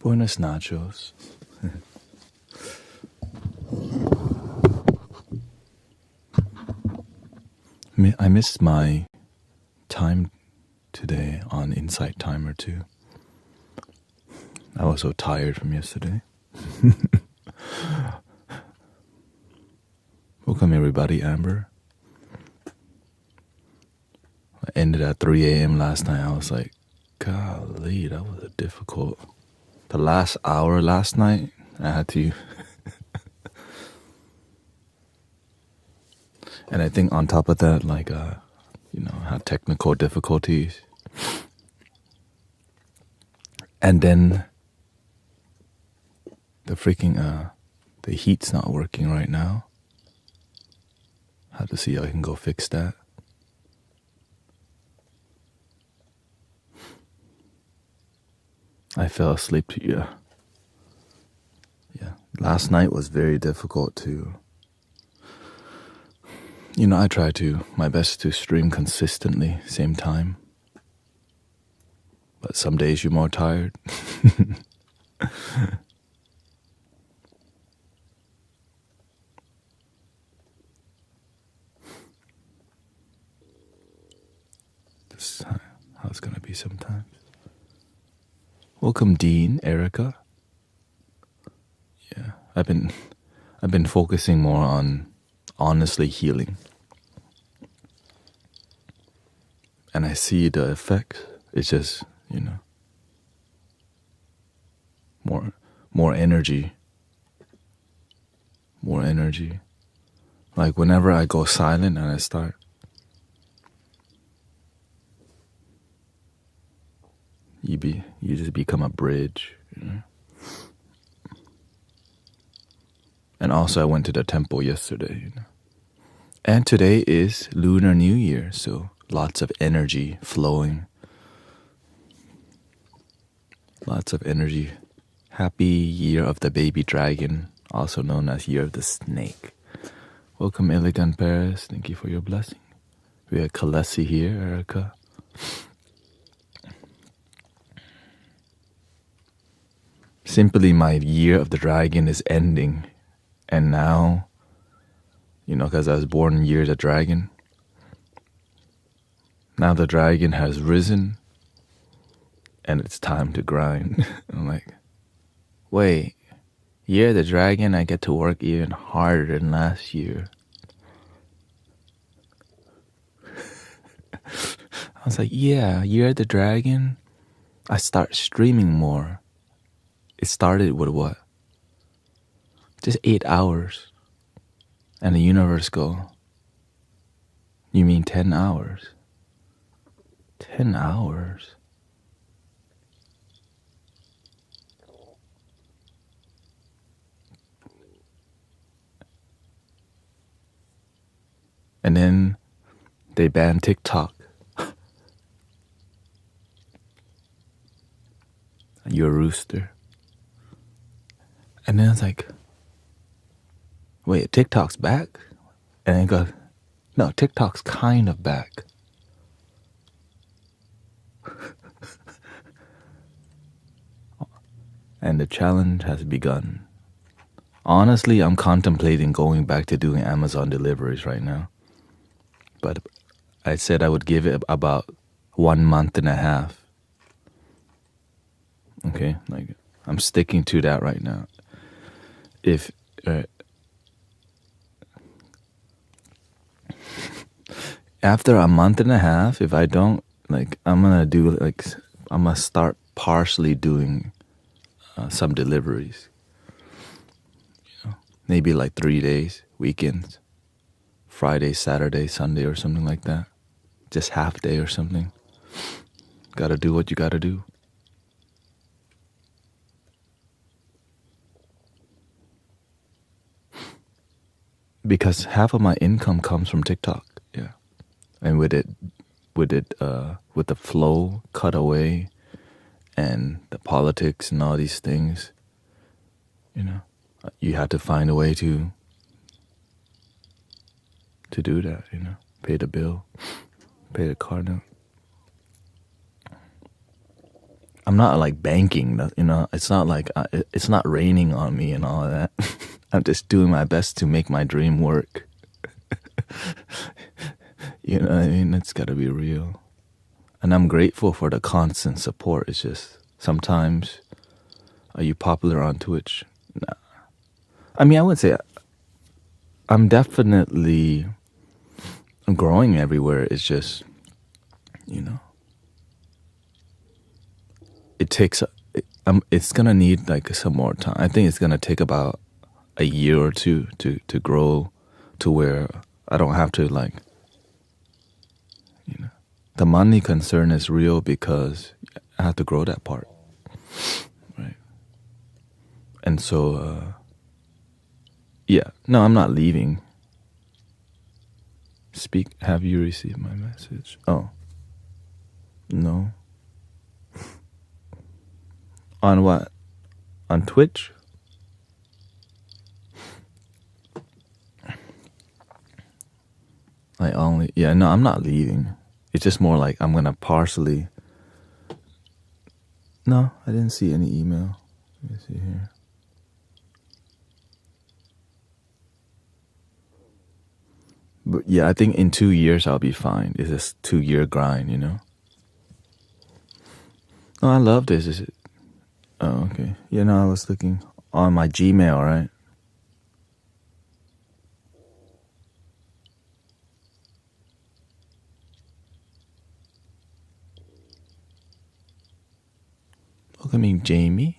Buenos nachos. I missed my time today on Insight Timer too. I was so tired from yesterday. Welcome everybody, Amber. I ended at 3 a.m. last night. I was like, golly, that was difficult. The last hour last night, I had to... And I think on top of that, had technical difficulties. And then the heat's not working right now. Have to see how I can go fix that. I fell asleep to you. Yeah. Last night was very difficult to... I try my best to stream consistently, same time. But some days you're more tired. This is how it's gonna be sometimes. Welcome, Dean, Erica. Yeah, I've been focusing more on honestly healing. And I see the effects. It's just, more energy. More energy. Like whenever I go silent and I start, you just become a bridge, And also I went to the temple yesterday, And today is Lunar New Year, so lots of energy flowing. Lots of energy. Happy Year of the Baby Dragon, also known as Year of the Snake. Welcome, Elegant Paris. Thank you for your blessing. We have Kalesi here, Erica. Simply, my Year of the Dragon is ending. And now, because I was born in Year of the Dragon, now the dragon has risen, and it's time to grind. I'm like, wait, Year of the Dragon, I get to work even harder than last year. I was like, yeah, Year of the Dragon, I start streaming more. It started with what? Just 8 hours. And the universe go, you mean 10 hours? 10 hours? And then they banned TikTok. You're a rooster. And then it's like, wait, TikTok's back? And it goes, no, TikTok's kind of back. And the challenge has begun. Honestly, I'm contemplating going back to doing Amazon deliveries right now. But I said I would give it about 1 month and a half. Okay, I'm sticking to that right now. If after a month and a half, if I don't, I'm gonna start partially doing some deliveries. Maybe 3 days, weekends, Friday, Saturday, Sunday, or something like that. Just half day or something. Gotta do what you gotta do. Because half of my income comes from TikTok, yeah. And with the flow cut away, and the politics and all these things, you had to find a way to do that, pay the bill, pay the car note. I'm not like banking, you know. It's not like it's not raining on me and all of that. I'm just doing my best to make my dream work. You know what I mean? It's got to be real. And I'm grateful for the constant support. It's just sometimes, are you popular on Twitch? Nah. I mean, I would say I'm definitely growing everywhere. It's just, you know, it takes, it's going to need like some more time. I think it's going to take about a year or two to grow to where I don't have to like, you know, the money concern is real because I have to grow that part, right? And so, yeah, no, I'm not leaving. Have you received my message? Oh, no. On what? On Twitch? No, I'm not leaving. It's just more like I'm gonna partially. No, I didn't see any email. Let me see here. But yeah, I think in 2 years I'll be fine. It's just 2-year grind, you know? Oh, I love this. Is it? Oh, okay. Yeah, no, I was looking on my Gmail, right? Welcoming Jamie.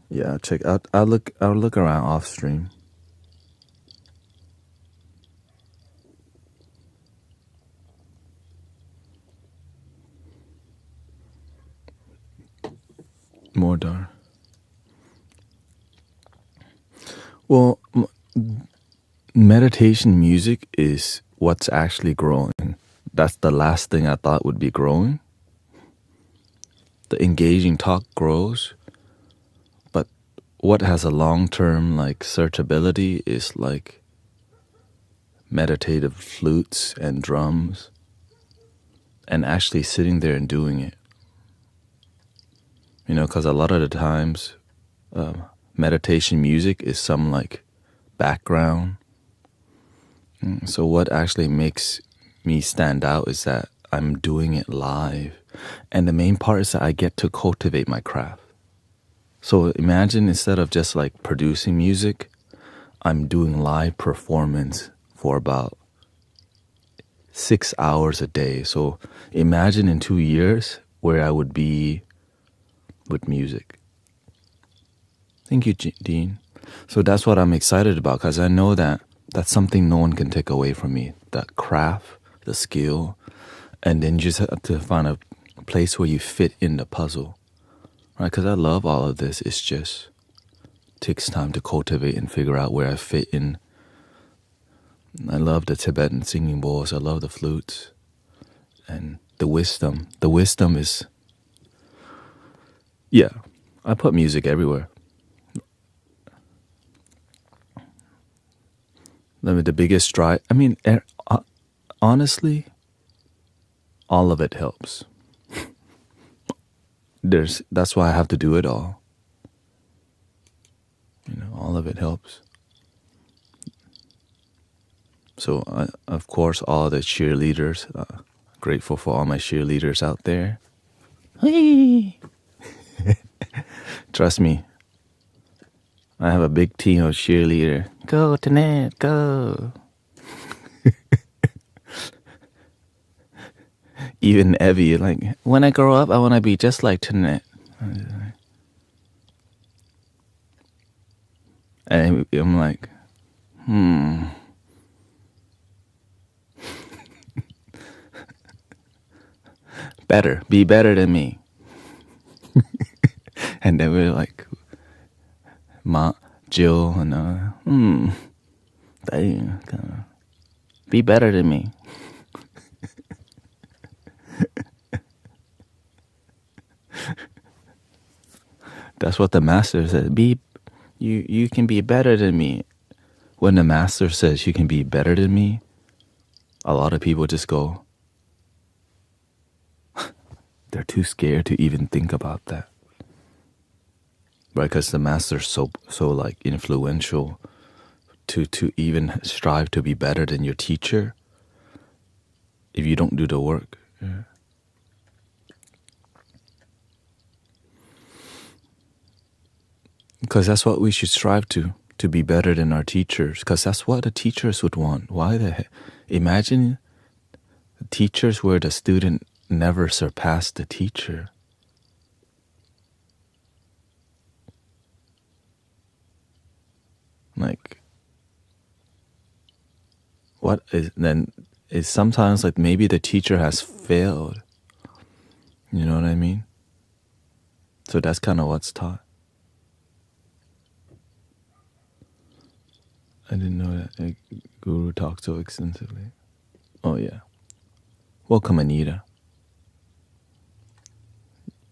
Yeah, I'll check out. I'll look around off stream. More Dar. Well, meditation music is what's actually growing. That's the last thing I thought would be growing. The engaging talk grows, but what has a long-term like searchability is like meditative flutes and drums and actually sitting there and doing it. You know, because a lot of the times meditation music is some like background. So what actually makes me stand out is that I'm doing it live. And the main part is that I get to cultivate my craft. So imagine instead of just like producing music, I'm doing live performance for about 6 hours a day. So imagine in 2 years where I would be with music. Thank you, Dean. So that's what I'm excited about because I know that that's something no one can take away from me. That craft, the skill, and then you just have to find a place where you fit in the puzzle, right? Because I love all of this. It's just takes time to cultivate and figure out where I fit in. I love the Tibetan singing bowls. I love the flutes and the wisdom. The wisdom is, yeah, I put music everywhere. The biggest drive, I mean, honestly, all of it helps. That's why I have to do it all. You know, all of it helps. So, of course, all the cheerleaders, grateful for all my cheerleaders out there. Hey! Trust me, I have a big team of cheerleader. Go, Tanet, go. Even Evie, like, when I grow up, I want to be just like Tanet. And I'm like, be better than me. And then we're like, Jill, and be better than me. That's what the master said. You can be better than me. When the master says you can be better than me, a lot of people just go, They're too scared to even think about that. Right? Because the master's so like influential to even strive to be better than your teacher if you don't do the work. Yeah. Because that's what we should strive to be better than our teachers, because that's what the teachers would want. Why the heck? Imagine the teachers where the student never surpassed the teacher. Like, what is then? Is sometimes like maybe the teacher has failed. You know what I mean? So that's kind of what's taught. I didn't know that a guru talked so extensively. Oh yeah. Welcome, Anita.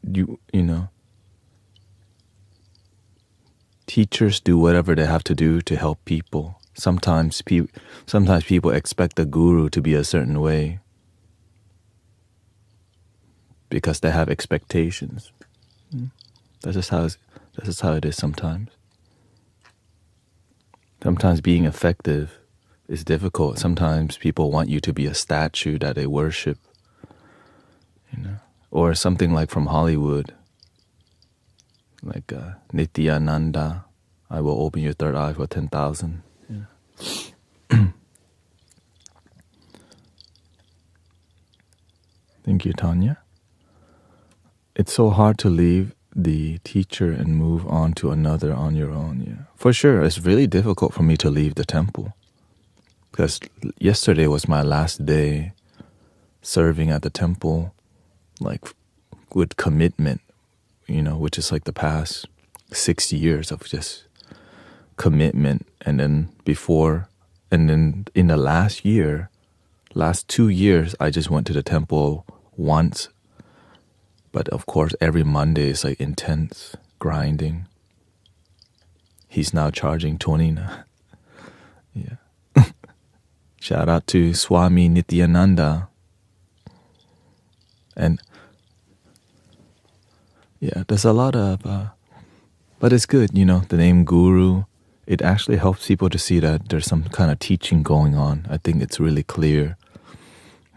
You know, teachers do whatever they have to do to help people. Sometimes people expect the guru to be a certain way because they have expectations. That's just how it is sometimes. Sometimes being effective is difficult. Sometimes people want you to be a statue that they worship, you know, or something like from Hollywood, like Nityananda. I will open your third eye for 10,000. Yeah. Thank you, Tanya. It's so hard to leave the teacher and move on to another on your own. Yeah, for sure. It's really difficult for me to leave the temple because yesterday was my last day serving at the temple, like with commitment, you know, which is like the past 6 years of just commitment. And then in the last 2 years, I just went to the temple once. But of course, every Monday is like intense grinding. He's now charging 20 now. Yeah. Shout out to Swami Nityananda. And yeah, there's a lot of, but it's good, you know, the name Guru. It actually helps people to see that there's some kind of teaching going on. I think it's really clear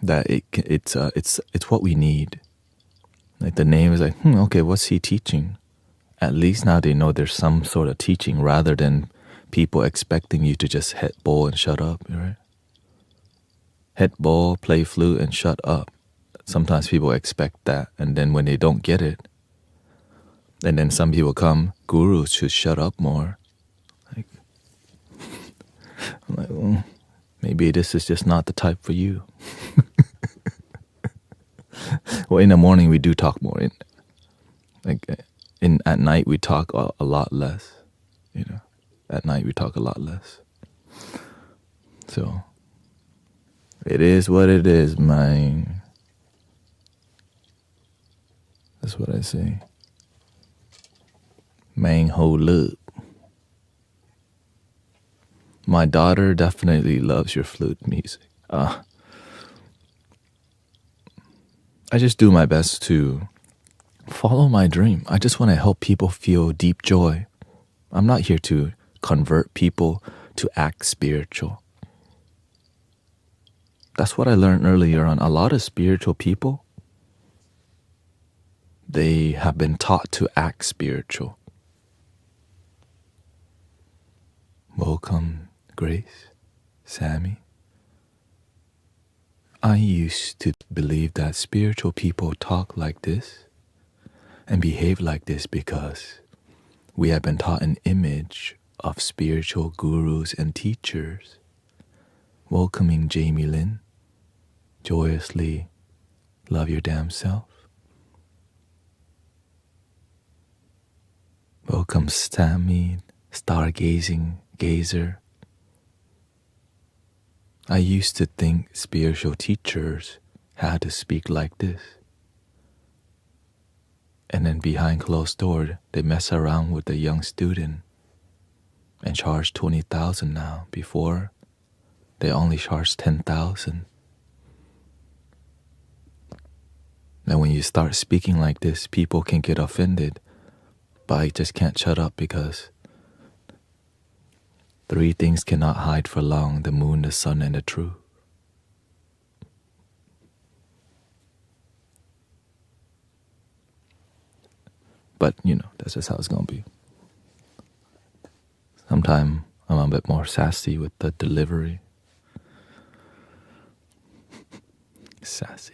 that it's what we need. Like the name is like, okay, what's he teaching? At least now they know there's some sort of teaching rather than people expecting you to just head bowl and shut up, right? Head bowl, play flute, and shut up. Sometimes people expect that, and then when they don't get it, and then some people come, gurus should shut up more. Like, I'm like, well, maybe this is just not the type for you. Well, in the morning we do talk more. At night we talk a lot less. You know, at night we talk a lot less. So it is what it is, man. That's what I say. Man, hold up. My daughter definitely loves your flute music. I just do my best to follow my dream. I just want to help people feel deep joy. I'm not here to convert people to act spiritual. That's what I learned earlier on. A lot of spiritual people, they have been taught to act spiritual. Welcome, Grace, Sammy. I used to believe that spiritual people talk like this and behave like this because we have been taught an image of spiritual gurus and teachers. Welcoming Jamie Lynn, joyously love your damn self. Welcome Sammy, stargazing gazer. I used to think spiritual teachers had to speak like this. And then behind closed doors, they mess around with a young student and charge 20,000 now. Before, they only charged 10,000. And when you start speaking like this, people can get offended, but I just can't shut up because three things cannot hide for long: the moon, the sun, and the truth. But, that's just how it's going to be. Sometimes I'm a bit more sassy with the delivery. Sassy.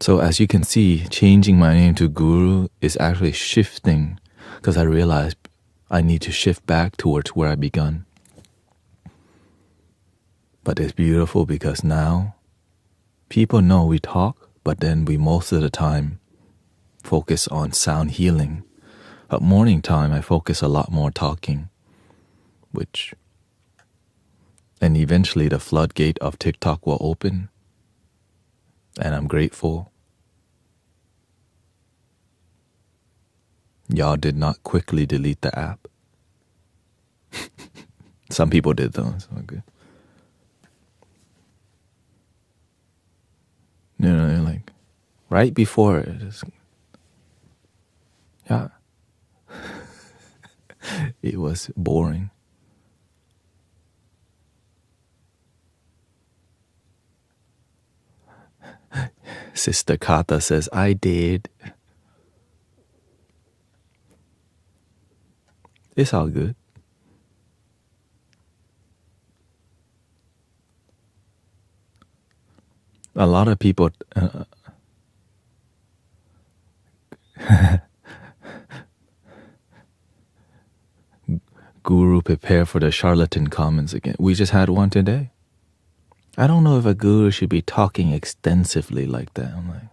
So as you can see, changing my name to Guru is actually shifting, because I realized I need to shift back towards where I begun. But it's beautiful because now people know we talk, but then we most of the time focus on sound healing. At morning time, I focus a lot more talking, and eventually the floodgate of TikTok will open, and I'm grateful. Y'all did not quickly delete the app. Some people did though, so good. Like right before it is, yeah. It was boring. Sister Kata says, I did. It's all good. A lot of people... Guru, prepare for the charlatan comments again. We just had one today. I don't know if a guru should be talking extensively like that. I'm like...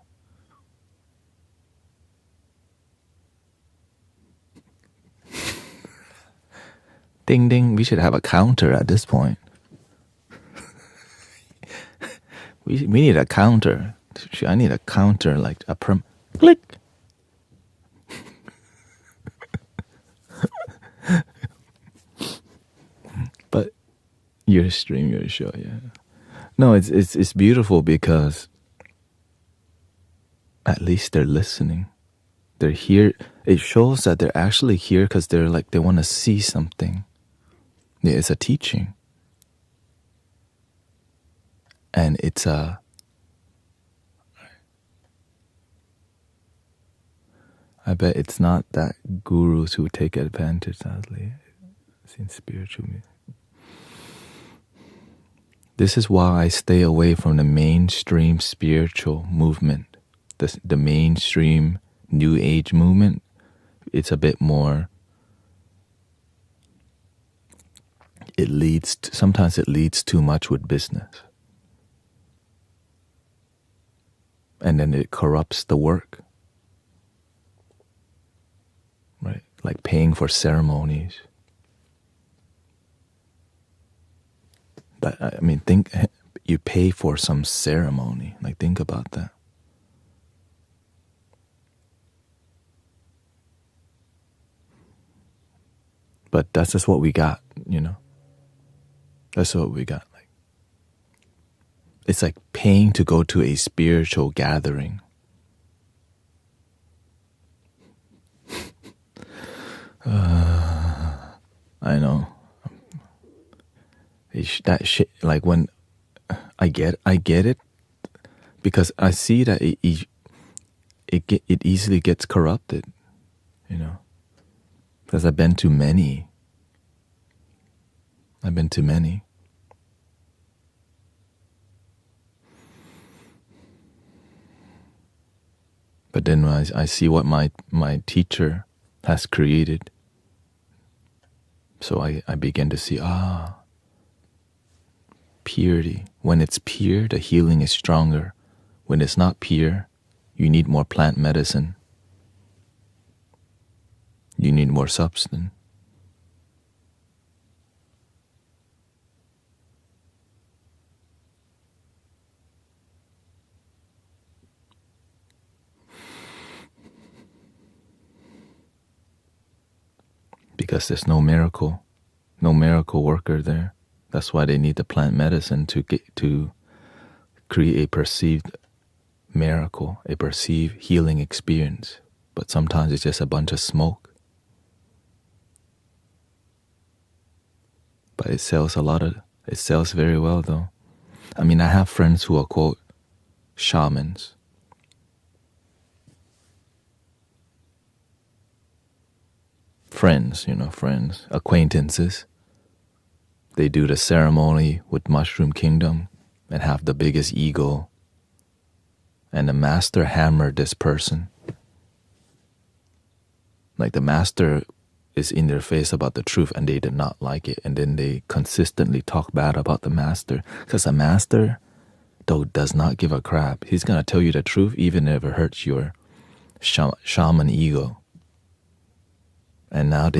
Ding ding, we should have a counter at this point. we need a counter. I need a counter, like a click. But your stream, your show, yeah. No, it's beautiful because at least they're listening. They're here. It shows that they're actually here because they want to see something. It's a teaching. And it's a... I bet it's not that gurus who take advantage, sadly. It's in spiritual. This is why I stay away from the mainstream spiritual movement. The mainstream New Age movement. It's a bit more... sometimes it leads too much with business. And then it corrupts the work. Right? Like paying for ceremonies. But I mean, you pay for some ceremony. Like, think about that. But that's just what we got, That's what we got. Like, it's like paying to go to a spiritual gathering. I know. That shit, like when I get it, because I see that it easily gets corrupted, because I've been to many. But then when I see what my teacher has created, so I begin to see, purity. When it's pure, the healing is stronger. When it's not pure, you need more plant medicine. You need more substance. Because there's no miracle worker there. That's why they need the plant medicine to create a perceived miracle, a perceived healing experience, but sometimes it's just a bunch of smoke. But it sells very well though. I mean, I have friends who are, quote, shamans. Friends, acquaintances. They do the ceremony with Mushroom Kingdom and have the biggest ego. And the master hammered this person. Like the master is in their face about the truth and they did not like it. And then they consistently talk bad about the master. Because the master, though, does not give a crap. He's going to tell you the truth even if it hurts your shaman ego. And now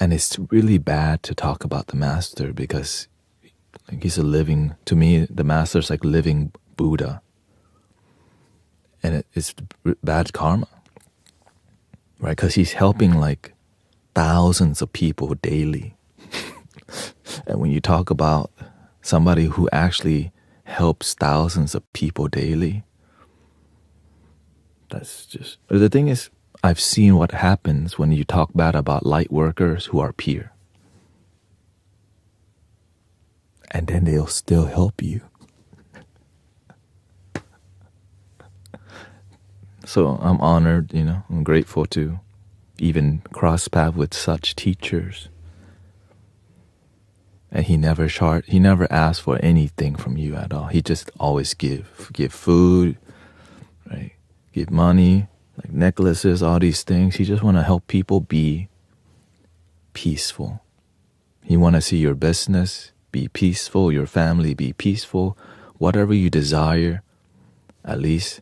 and it's really bad to talk about the master because he's to me, the master's like living Buddha. And it's bad karma, right? Because he's helping like thousands of people daily. And when you talk about somebody who actually helps thousands of people daily, that's just, the thing is, I've seen what happens when you talk bad about light workers who are pure. And then they'll still help you. So I'm honored, I'm grateful to even cross paths with such teachers. And he never asks for anything from you at all. He just always give food, right? Give money, like necklaces, all these things. He just want to help people be peaceful. He want to see your business be peaceful, your family be peaceful. Whatever you desire, at least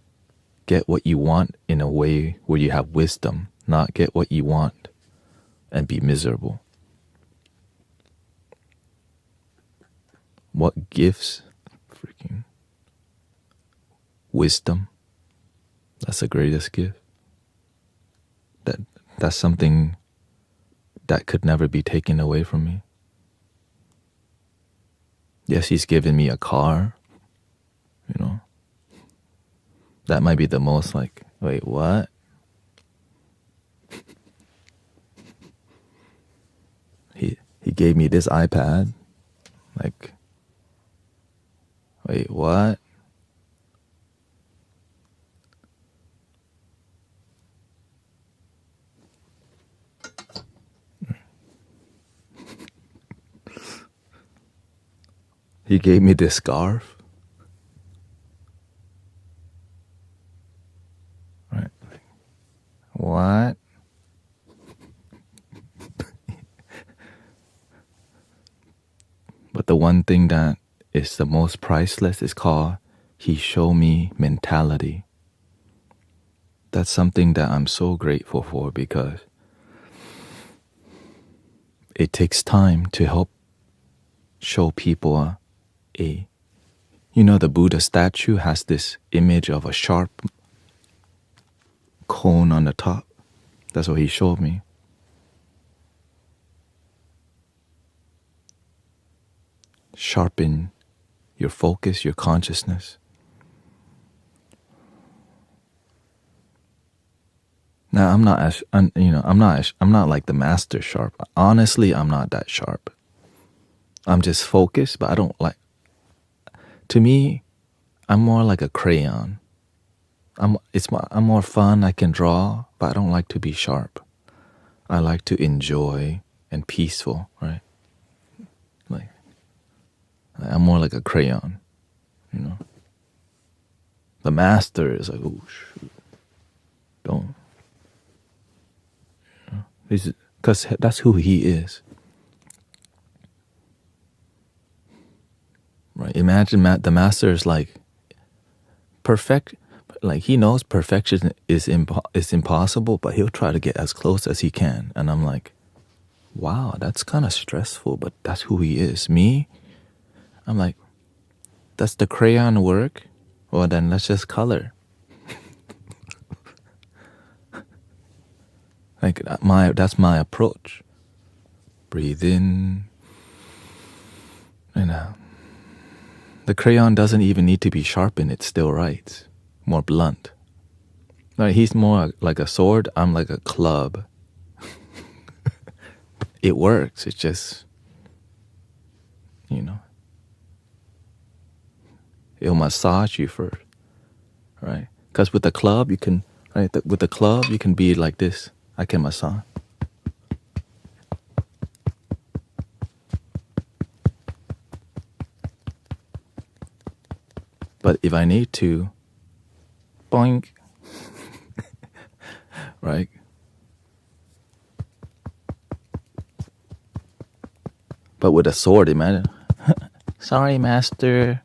get what you want in a way where you have wisdom, not get what you want and be miserable. What gifts? Freaking wisdom. That's the greatest gift. That's something that could never be taken away from me. Yes, he's given me a car, That might be the most like, wait, what? He gave me this iPad. Like, wait, what? He gave me this scarf. Right? What? But the one thing that is the most priceless is called he showed me mentality. That's something that I'm so grateful for because it takes time to help show people the Buddha statue has this image of a sharp cone on the top. That's what he showed me. Sharpen your focus, your consciousness. Now I'm not like the master sharp. Honestly, I'm not that sharp. I'm just focused, but I don't like. To me, I'm more like a crayon. I'm more fun. I can draw, but I don't like to be sharp. I like to enjoy and peaceful, right? Like I'm more like a crayon, The master is like, oh shoot, don't. Because that's who he is. Right? Imagine the master is like perfect. Like he knows perfection is impossible, but he'll try to get as close as he can. And I'm like, wow, that's kind of stressful, but that's who he is. Me, I'm like, does the crayon work? Well, then let's just color. Like that's my approach. Breathe in and out. The crayon doesn't even need to be sharpened, it still writes. more blunt. Like he's more like a sword, I'm like a club. It works, it's just, it'll massage you first, right? Because with the club, you can, right? With the club, you can be like this. I can massage. But if I need to, boink, right? But with a sword, imagine. Sorry, master.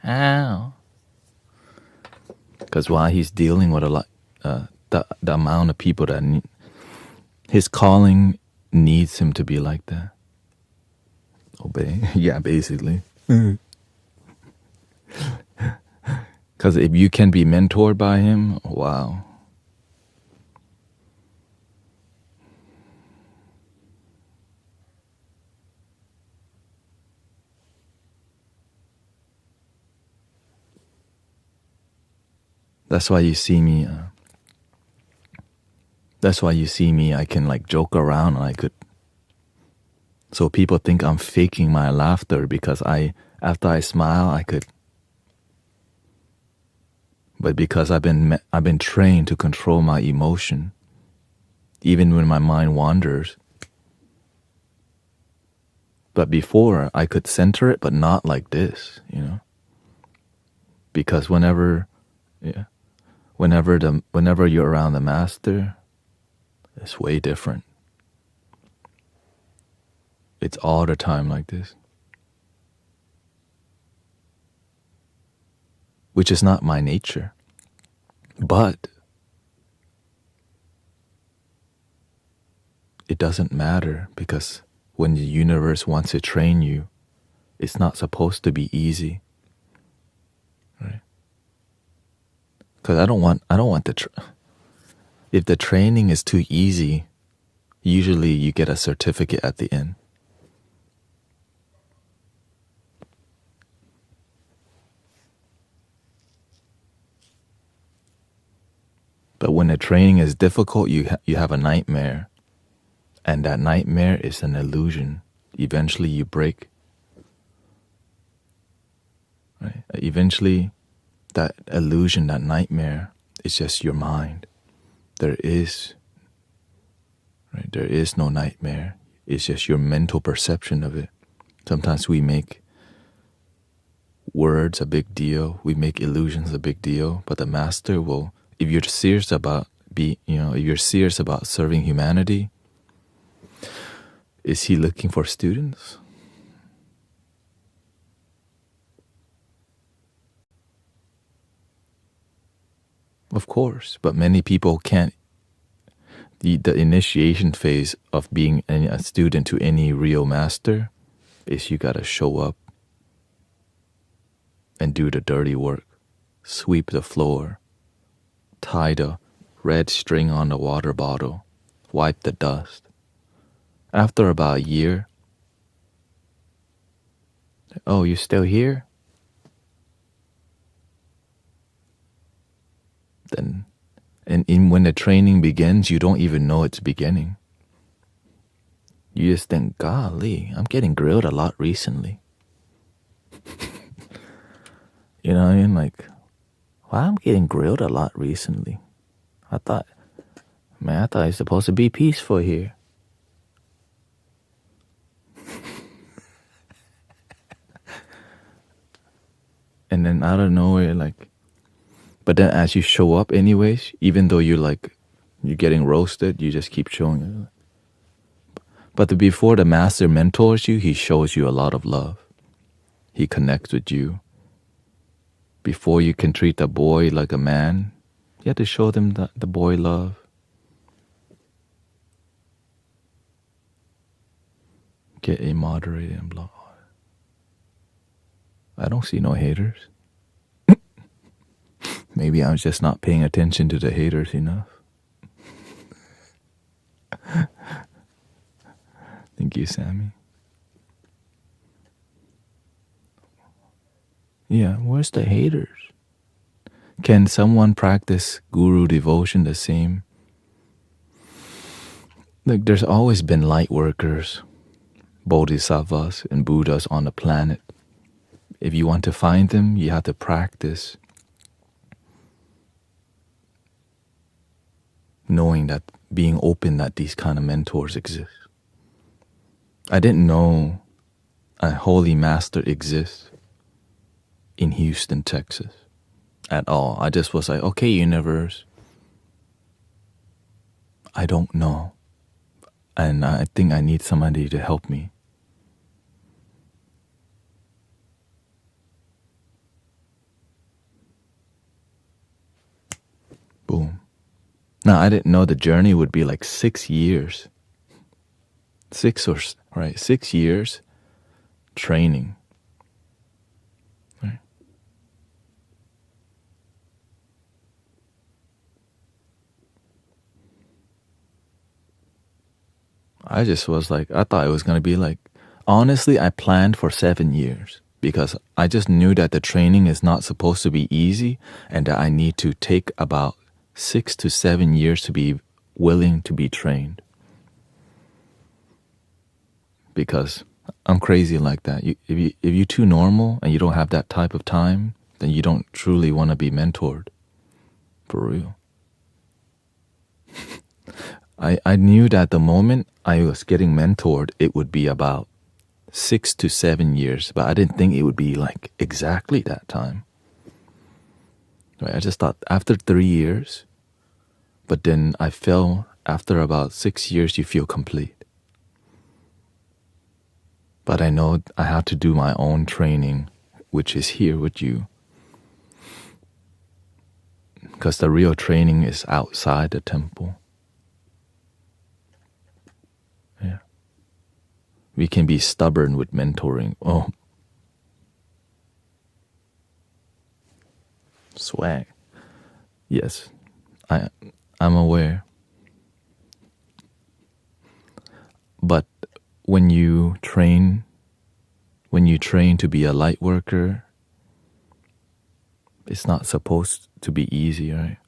Ow. Because while he's dealing with a lot, the amount of people that need, his calling needs him to be like that. Obey. Yeah, basically. Because if you can be mentored by him, wow. That's why you see me. I can like joke around and I could. So people think I'm faking my laughter because after I smile, I could. But because I've been trained to control my emotion, even when my mind wanders. But before I could center it, but not like this, Because whenever you're around the master, it's way different. It's all the time like this. Which is not my nature. But it doesn't matter because when the universe wants to train you, it's not supposed to be easy. Right? Because I don't want if the training is too easy, usually you get a certificate at the end. But when the training is difficult, you have a nightmare. And that nightmare is an illusion. Eventually you break. Right? Eventually that illusion, that nightmare, is just your mind. There is no nightmare. It's just your mental perception of it. Sometimes we make words a big deal. We make illusions a big deal. But the master will, if you're serious about serving humanity, is he looking for students? Of course, but many people can't. The initiation phase of being a student to any real master is you gotta show up and do the dirty work. Sweep the floor, tie the red string on the water bottle, wipe the dust. After about a year, oh, you're still here? Then, when the training begins, you don't even know it's beginning. You just think, golly, I'm getting grilled a lot recently. You know what I mean? Like, wow, I'm getting grilled a lot recently. I thought it's supposed to be peaceful here. And then out of nowhere, but then as you show up anyways, even though you're getting roasted, you just keep showing it. But before the master mentors you, he shows you a lot of love. He connects with you. Before you can treat the boy like a man, you have to show them the boy love. Get a moderator and blah. I don't see no haters. Maybe I'm just not paying attention to the haters enough. Thank you, Sammy. Yeah, where's the haters? Can someone practice guru devotion the same? Like, there's always been light workers, bodhisattvas, and Buddhas on the planet. If you want to find them, you have to practice knowing that, being open that these kind of mentors exist. I didn't know a holy master exists in Houston, Texas at all. I just was like, okay, universe, I don't know. And I think I need somebody to help me. Boom. Now, I didn't know the journey would be like 6 years. 6 years training. Right? I just was like, I thought it was going to be like, honestly, I planned for 7 years because I just knew that the training is not supposed to be easy and that I need to take about 6 to 7 years to be willing to be trained. Because I'm crazy like that. If you're too normal and you don't have that type of time, then you don't truly want to be mentored. For real. I knew that the moment I was getting mentored, it would be about 6 to 7 years, but I didn't think it would be like exactly that time. Right? I just thought after 3 years, but then I felt after about 6 years, you feel complete. But I know I have to do my own training, which is here with you. Because the real training is outside the temple. Yeah. We can be stubborn with mentoring. Oh. Swag. Yes, I'm aware. But when you train to be a light worker, it's not supposed to be easy, right?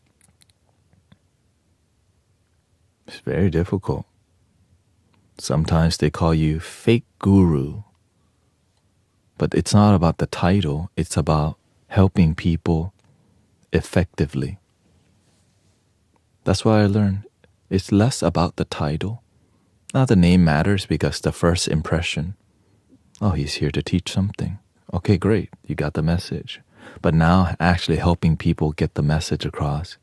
It's very difficult. Sometimes they call you fake guru. But it's not about the title, it's about helping people effectively. That's what I learned. It's less about the title. Now the name matters because the first impression, oh, he's here to teach something. Okay, great, you got the message. But now actually helping people get the message across.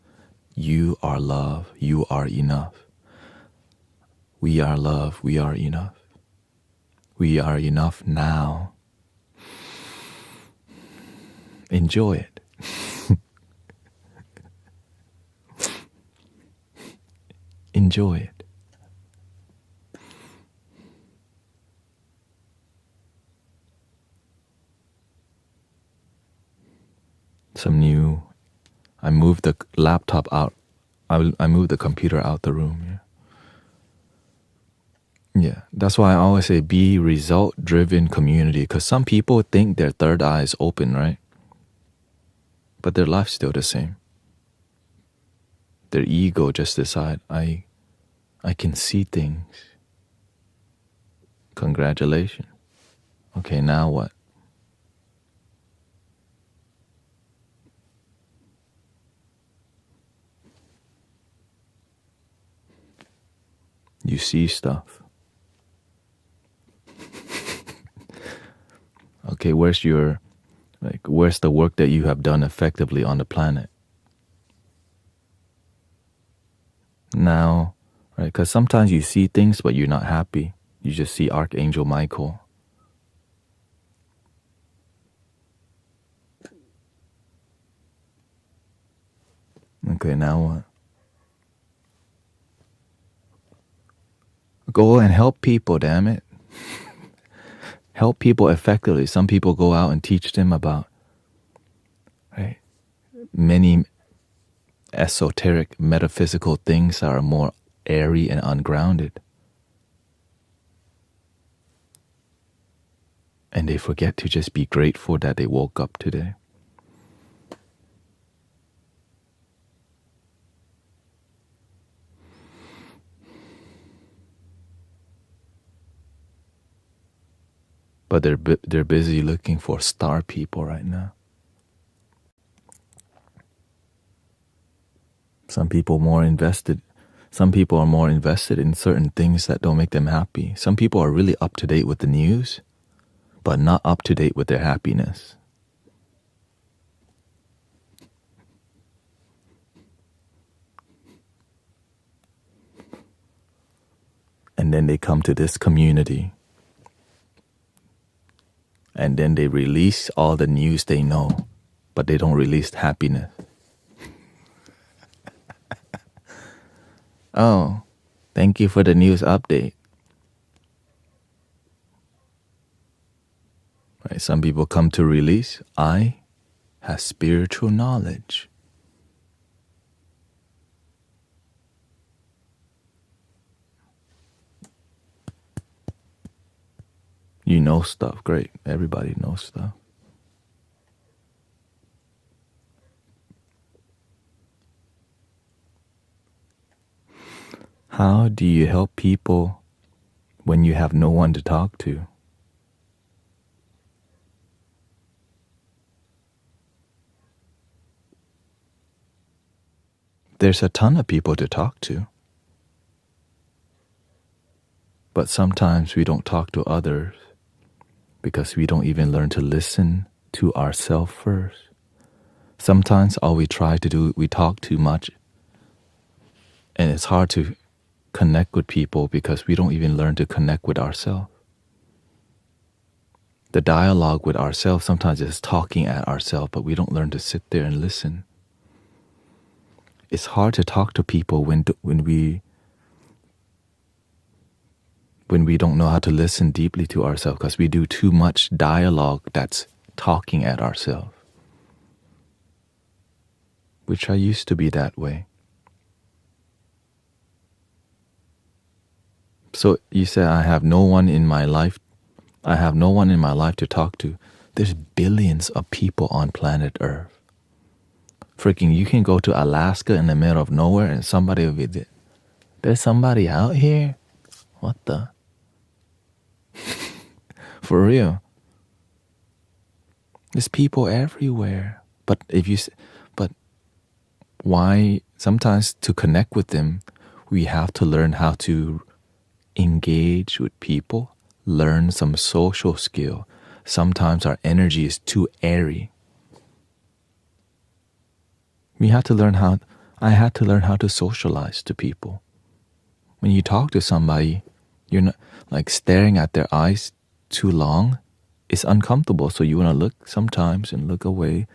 You are love, you are enough. We are love, we are enough. We are enough now. Enjoy it. Enjoy it. I moved the laptop out. I moved the computer out the room. Yeah, that's why I always say be result-driven community. Because some people think their third eye is open, right? But their life's still the same. Their ego just decide, I can see things. Congratulations. Okay, now what? You see stuff. Okay, where's the work that you have done effectively on the planet? Now, right? Because sometimes you see things, but you're not happy. You just see Archangel Michael. Okay, now what? Go and help people, damn it. Help people effectively. Some people go out and teach them about, right, many esoteric metaphysical things that are more airy and ungrounded. And they forget to just be grateful that they woke up today. but they're busy looking for star people right now. Some people are more invested in certain things that don't make them happy. Some people are really up to date with the news, but not up to date with their happiness. And then they come to this community, and then they release all the news they know, but they don't release happiness. Oh, thank you for the news update. Right, some people come to release, I have spiritual knowledge. You know stuff, great. Everybody knows stuff. How do you help people when you have no one to talk to? There's a ton of people to talk to. But sometimes we don't talk to others because we don't even learn to listen to ourselves first. Sometimes all we try to do, we talk too much. And it's hard to connect with people because we don't even learn to connect with ourselves. The dialogue with ourselves sometimes is talking at ourselves, but we don't learn to sit there and listen. It's hard to talk to people when we don't know how to listen deeply to ourselves because we do too much dialogue that's talking at ourselves. Which I used to be that way. So you said I have no one in my life to talk to. There's billions of people on planet Earth. Freaking, you can go to Alaska in the middle of nowhere and somebody will be there. There's somebody out here? What the? For real. There's people everywhere. But why? Sometimes to connect with them, we have to learn how to engage with people, learn some social skill. Sometimes our energy is too airy. I had to learn how to socialize to people. When you talk to somebody, you're not like staring at their eyes too long. It's uncomfortable, so you want to look sometimes and look away.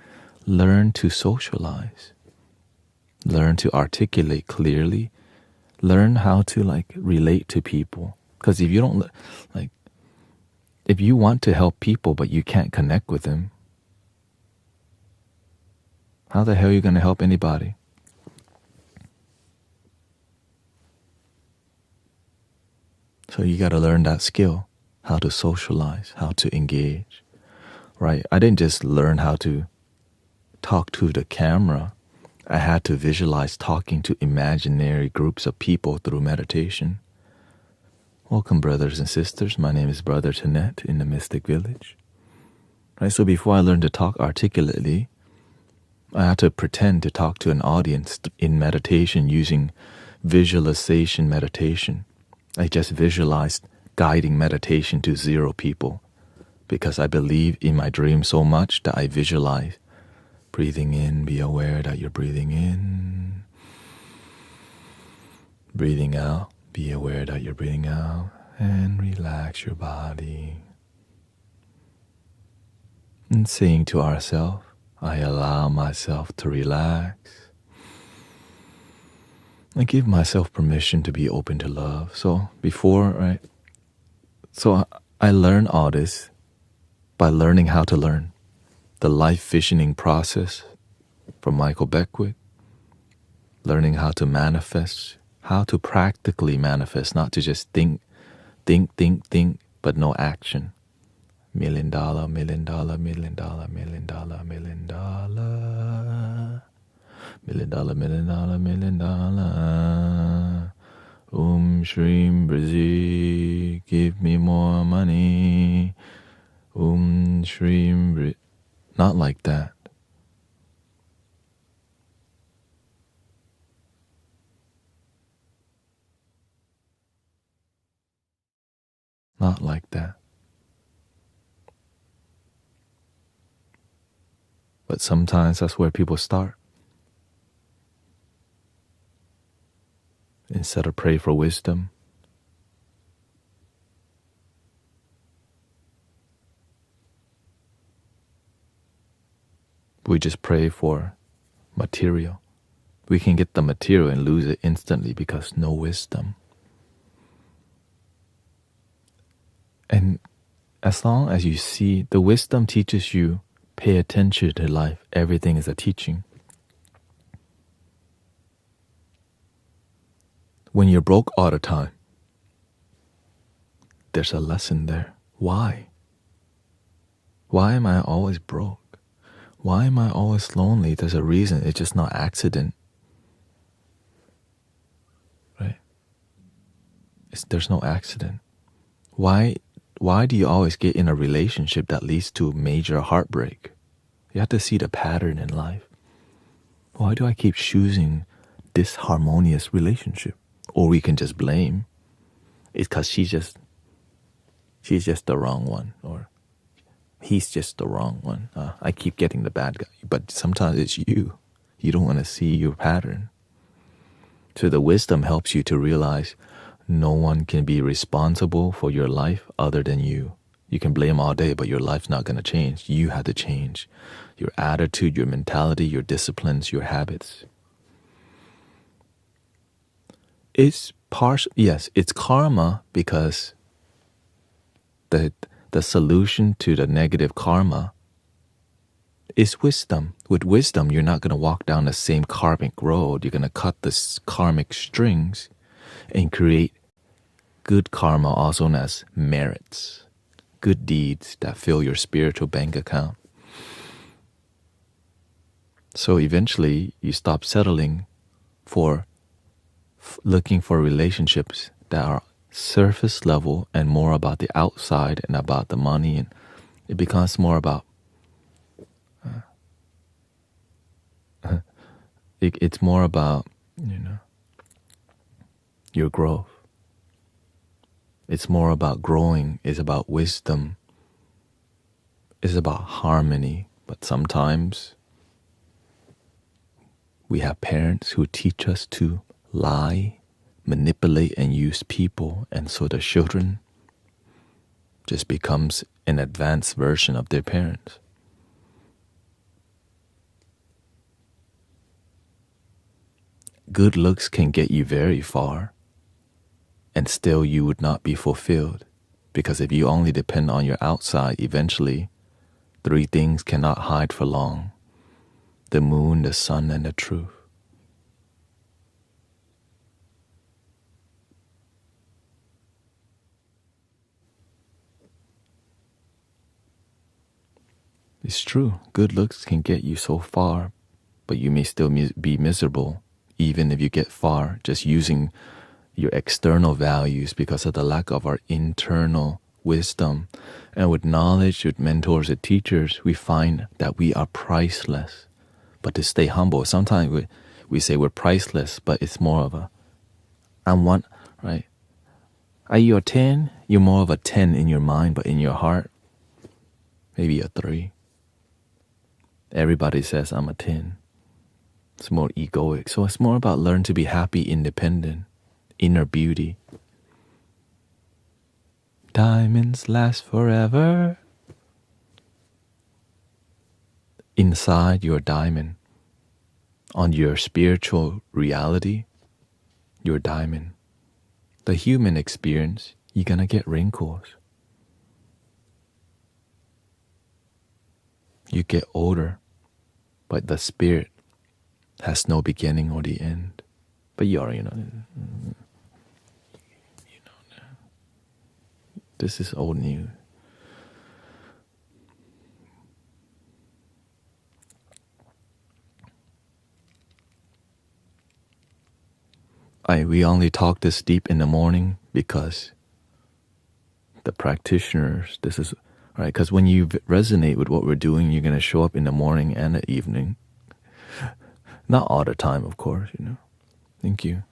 Learn to socialize. Learn to articulate clearly. Learn how to relate to people. Because if you don't if you want to help people but you can't connect with them, how the hell are you going to help anybody? So you got to learn that skill, how to socialize, how to engage, right? I didn't just learn how to talk to the camera. I had to visualize talking to imaginary groups of people through meditation. Welcome, brothers and sisters. My name is Brother Tanet in the Mystic Village. Right, so before I learned to talk articulately, I had to pretend to talk to an audience in meditation using visualization meditation. I just visualized guiding meditation to 0 people because I believe in my dream so much that I visualize breathing in, be aware that you're breathing in. Breathing out, be aware that you're breathing out, and relax your body. And saying to ourselves, I allow myself to relax. I give myself permission to be open to love. So I learned all this by learning how to learn. The life visioning process from Michael Beckwith. Learning how to manifest, how to practically manifest, not to just think, but no action. $1 million, $1 million, $1 million, $1 million, $1 million, $1 million, $1 million, $1 million. Shreem Brazil, give me more money. Shrim. Not like that. Not like that. But sometimes that's where people start. Instead of pray for wisdom, we just pray for material. We can get the material and lose it instantly because no wisdom. And as long as you see, the wisdom teaches you, pay attention to life. Everything is a teaching. When you're broke all the time, there's a lesson there. Why? Why am I always broke? Why am I always lonely? There's a reason. It's just not accident. Right? There's no accident. Why do you always get in a relationship that leads to major heartbreak? You have to see the pattern in life. Why do I keep choosing disharmonious relationship? Or we can just blame. It's because she's just the wrong one, or he's just the wrong one. I keep getting the bad guy. But sometimes it's you. You don't want to see your pattern. So the wisdom helps you to realize no one can be responsible for your life other than you. You can blame all day, but your life's not going to change. You have to change your attitude, your mentality, your disciplines, your habits. It's yes, it's karma because the solution to the negative karma is wisdom. With wisdom, you're not going to walk down the same karmic road. You're going to cut the karmic strings and create good karma, also known as merits, good deeds that fill your spiritual bank account. So eventually, you stop settling for looking for relationships that are surface level and more about the outside and about the money, and it becomes more about it's more about your growth. It's more about growing. It's about wisdom. It's about harmony. But sometimes we have parents who teach us to lie, manipulate, and use people, and so the children just becomes an advanced version of their parents. Good looks can get you very far, and still you would not be fulfilled, because if you only depend on your outside, eventually 3 things cannot hide for long: the moon, the sun, and the truth. It's true, good looks can get you so far, but you may still be miserable, even if you get far, just using your external values because of the lack of our internal wisdom. And with knowledge, with mentors and teachers, we find that we are priceless. But to stay humble, sometimes we say we're priceless, but it's more of I'm one, right? Are you a 10? You're more of a 10 in your mind, but in your heart, maybe a 3. Everybody says I'm a 10. It's more egoic. So it's more about learn to be happy, independent, inner beauty. Diamonds last forever. Inside your diamond, on your spiritual reality, your diamond. The human experience, you're gonna get wrinkles. You get older, but the spirit has no beginning or the end. But you already know. This is old news. We only talk this deep in the morning because the practitioners, this is right? Because when you resonate with what we're doing, you're going to show up in the morning and the evening. Not all the time, of course, you know. Thank you.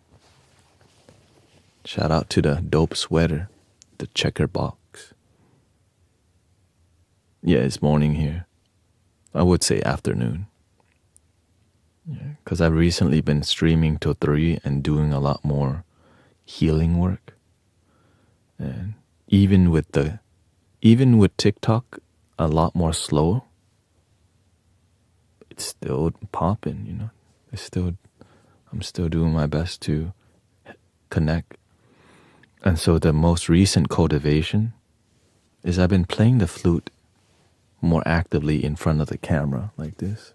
Shout out to the dope sweater, the checker box. Yeah, it's morning here. I would say afternoon. Yeah, because I've recently been streaming till 3 and doing a lot more healing work. And even with TikTok a lot more slow, it's still popping, you know. I'm still doing my best to connect. And so the most recent cultivation is I've been playing the flute more actively in front of the camera like this.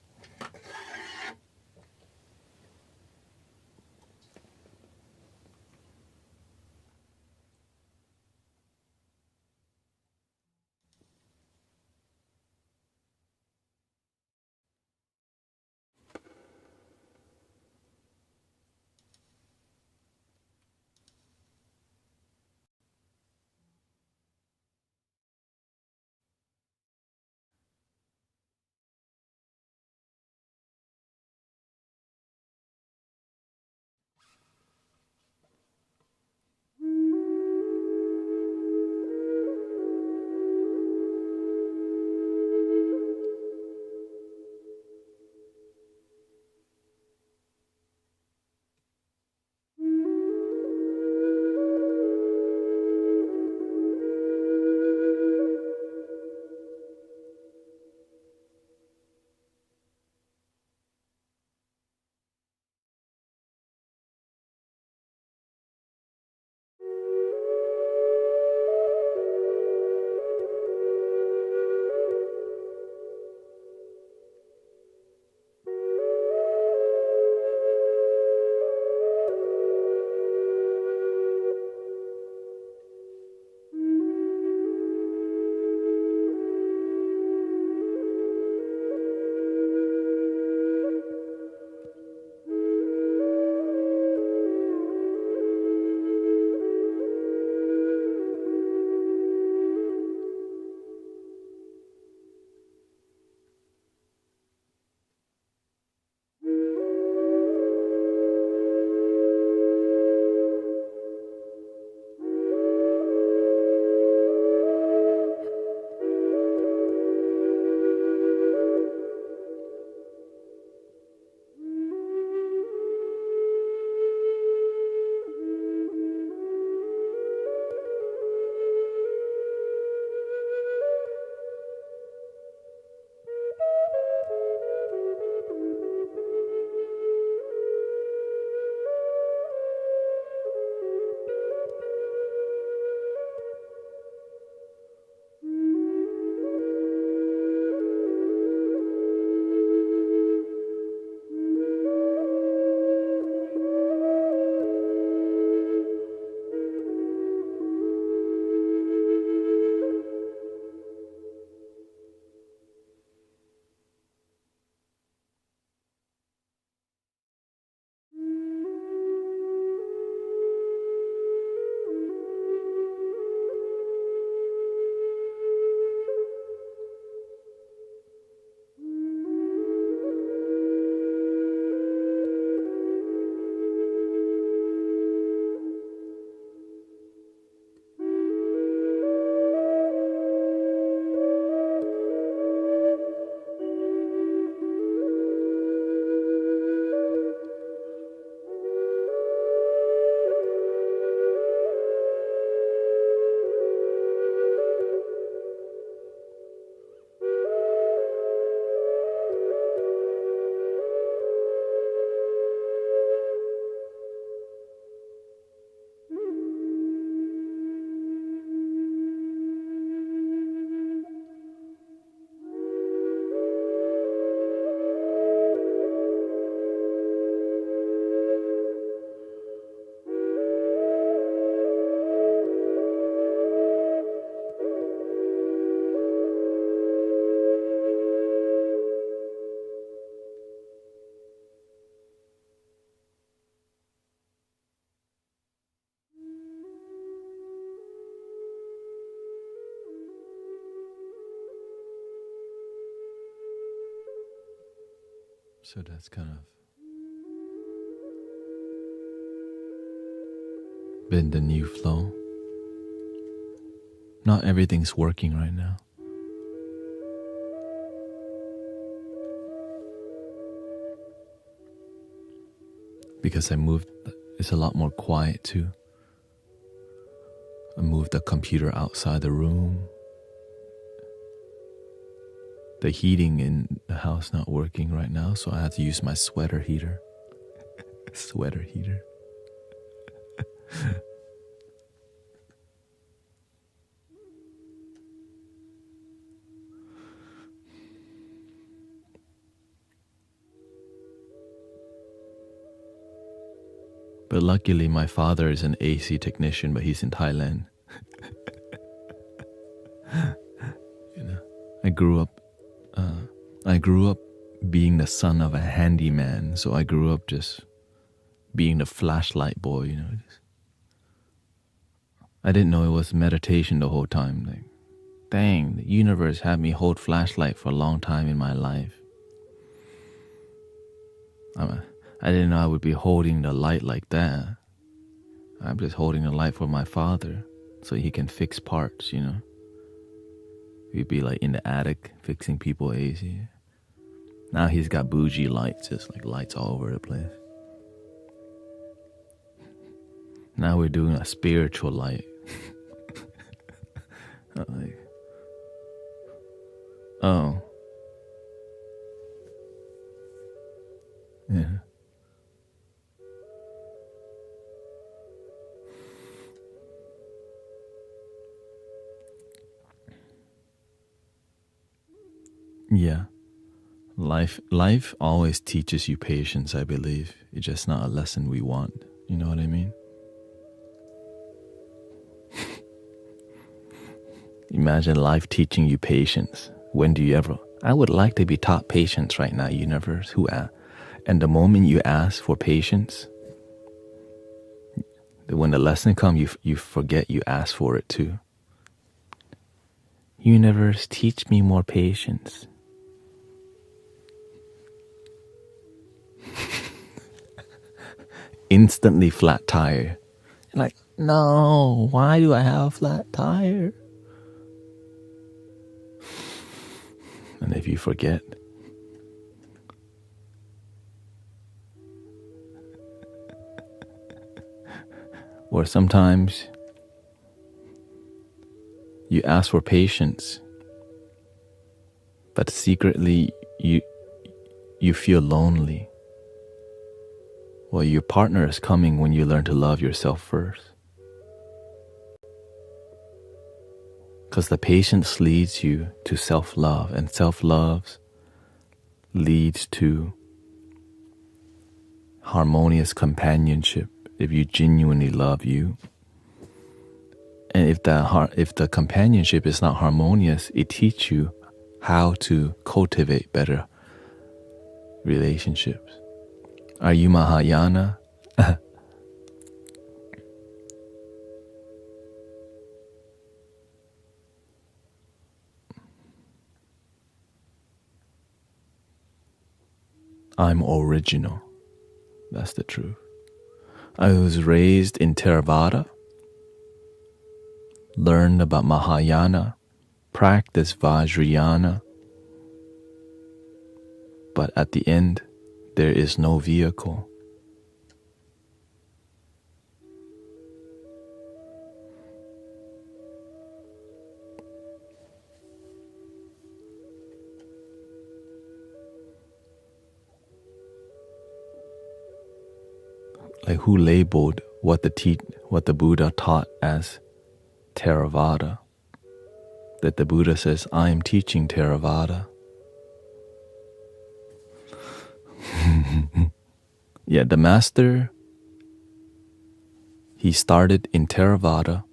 So that's kind of been the new flow. Not everything's working right now. Because I moved, it's a lot more quiet too. I moved the computer outside the room. The heating in the house not working right now, so I have to use my sweater heater. Sweater heater. But luckily my father is an AC technician, but he's in Thailand. You know, I grew up being the son of a handyman, so I grew up just being the flashlight boy, you know. I didn't know it was meditation the whole time. Like, dang, the universe had me hold flashlight for a long time in my life. I didn't know I would be holding the light like that. I'm just holding the light for my father so he can fix parts, you know. He'd be like in the attic fixing people AC. Now he's got bougie lights, just like lights all over the place. Now we're doing a spiritual light. Like, oh. Yeah. Yeah. Life always teaches you patience, I believe. It's just not a lesson we want. You know what I mean? Imagine life teaching you patience. When do you ever? I would like to be taught patience right now, universe. And the moment you ask for patience, when the lesson comes, you forget you asked for it too. Universe, teach me more patience. Instantly flat tire. Like, no, why do I have a flat tire? And if you forget, or sometimes you ask for patience, but secretly you feel lonely. Well, your partner is coming when you learn to love yourself first. Because the patience leads you to self-love, and self-love leads to harmonious companionship if you genuinely love you. And if the companionship is not harmonious, it teaches you how to cultivate better relationships. Are you Mahayana? I'm original. That's the truth. I was raised in Theravada, learned about Mahayana, practiced Vajrayana, but at the end, there is no vehicle. Like, who labeled what the Buddha taught as Theravada? That the Buddha says, I am teaching Theravada. Yeah, the master, he started in Theravada,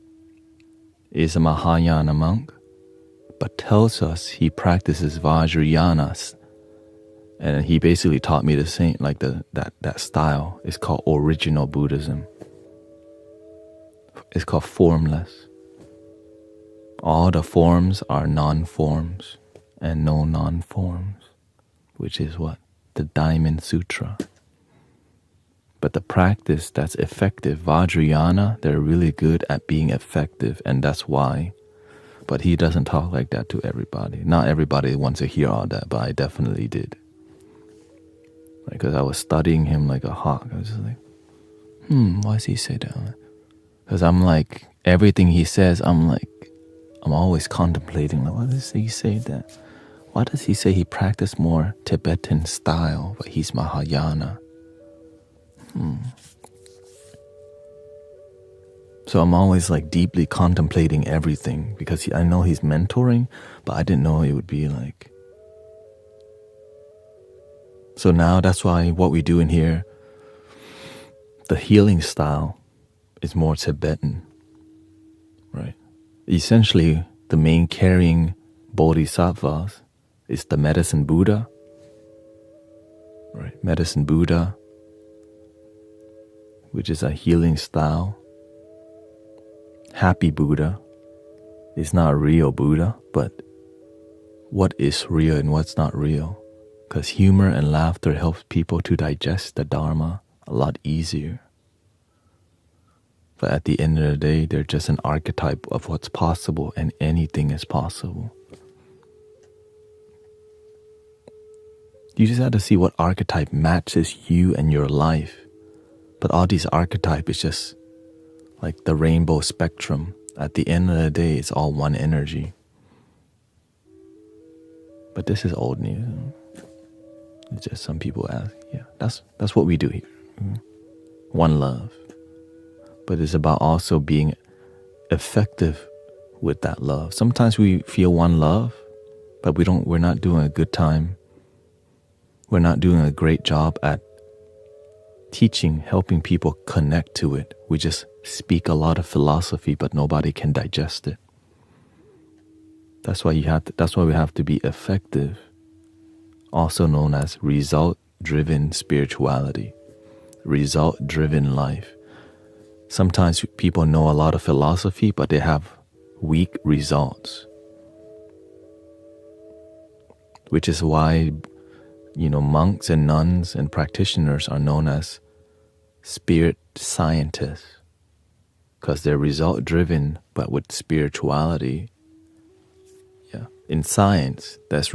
is a Mahayana monk, but tells us he practices Vajrayanas. And he basically taught me the same, like that style. It's called original Buddhism. It's called formless. All the forms are non-forms and no non-forms, which is what? the Diamond Sutra. But the practice that's effective, Vajrayana, they're really good at being effective, and that's why. But he doesn't talk like that to everybody. Not everybody wants to hear all that, but I definitely did. Because I was studying him like a hawk. I was just like, why does he say that? Because I'm like, everything he says, I'm always contemplating, like, why does he say that? Why does he say he practiced more Tibetan style, but he's Mahayana? So I'm always like deeply contemplating everything because I know he's mentoring, but I didn't know it would be like. So now that's why what we do in here, the healing style is more Tibetan, right? Essentially, the main carrying bodhisattvas is the medicine Buddha, right? Medicine Buddha, which is a healing style. Happy Buddha is not a real Buddha, but what is real and what's not real? Because humor and laughter helps people to digest the Dharma a lot easier. But at the end of the day, they're just an archetype of what's possible, and anything is possible. You just have to see what archetype matches you and your life. But all these archetypes is just like the rainbow spectrum. At the end of the day, it's all one energy. But this is old news. It's just some people ask, yeah, that's what we do here. One love. But it's about also being effective with that love. Sometimes we feel one love, but we're not doing a good time. We're not doing a great job at teaching, helping people connect to it. We just speak a lot of philosophy, but nobody can digest it. That's why we have to be effective, also known as result-driven spirituality, result-driven life. Sometimes people know a lot of philosophy, but they have weak results, which is why, monks and nuns and practitioners are known as spirit scientists, because they're result driven, but with spirituality. Yeah, in science, it's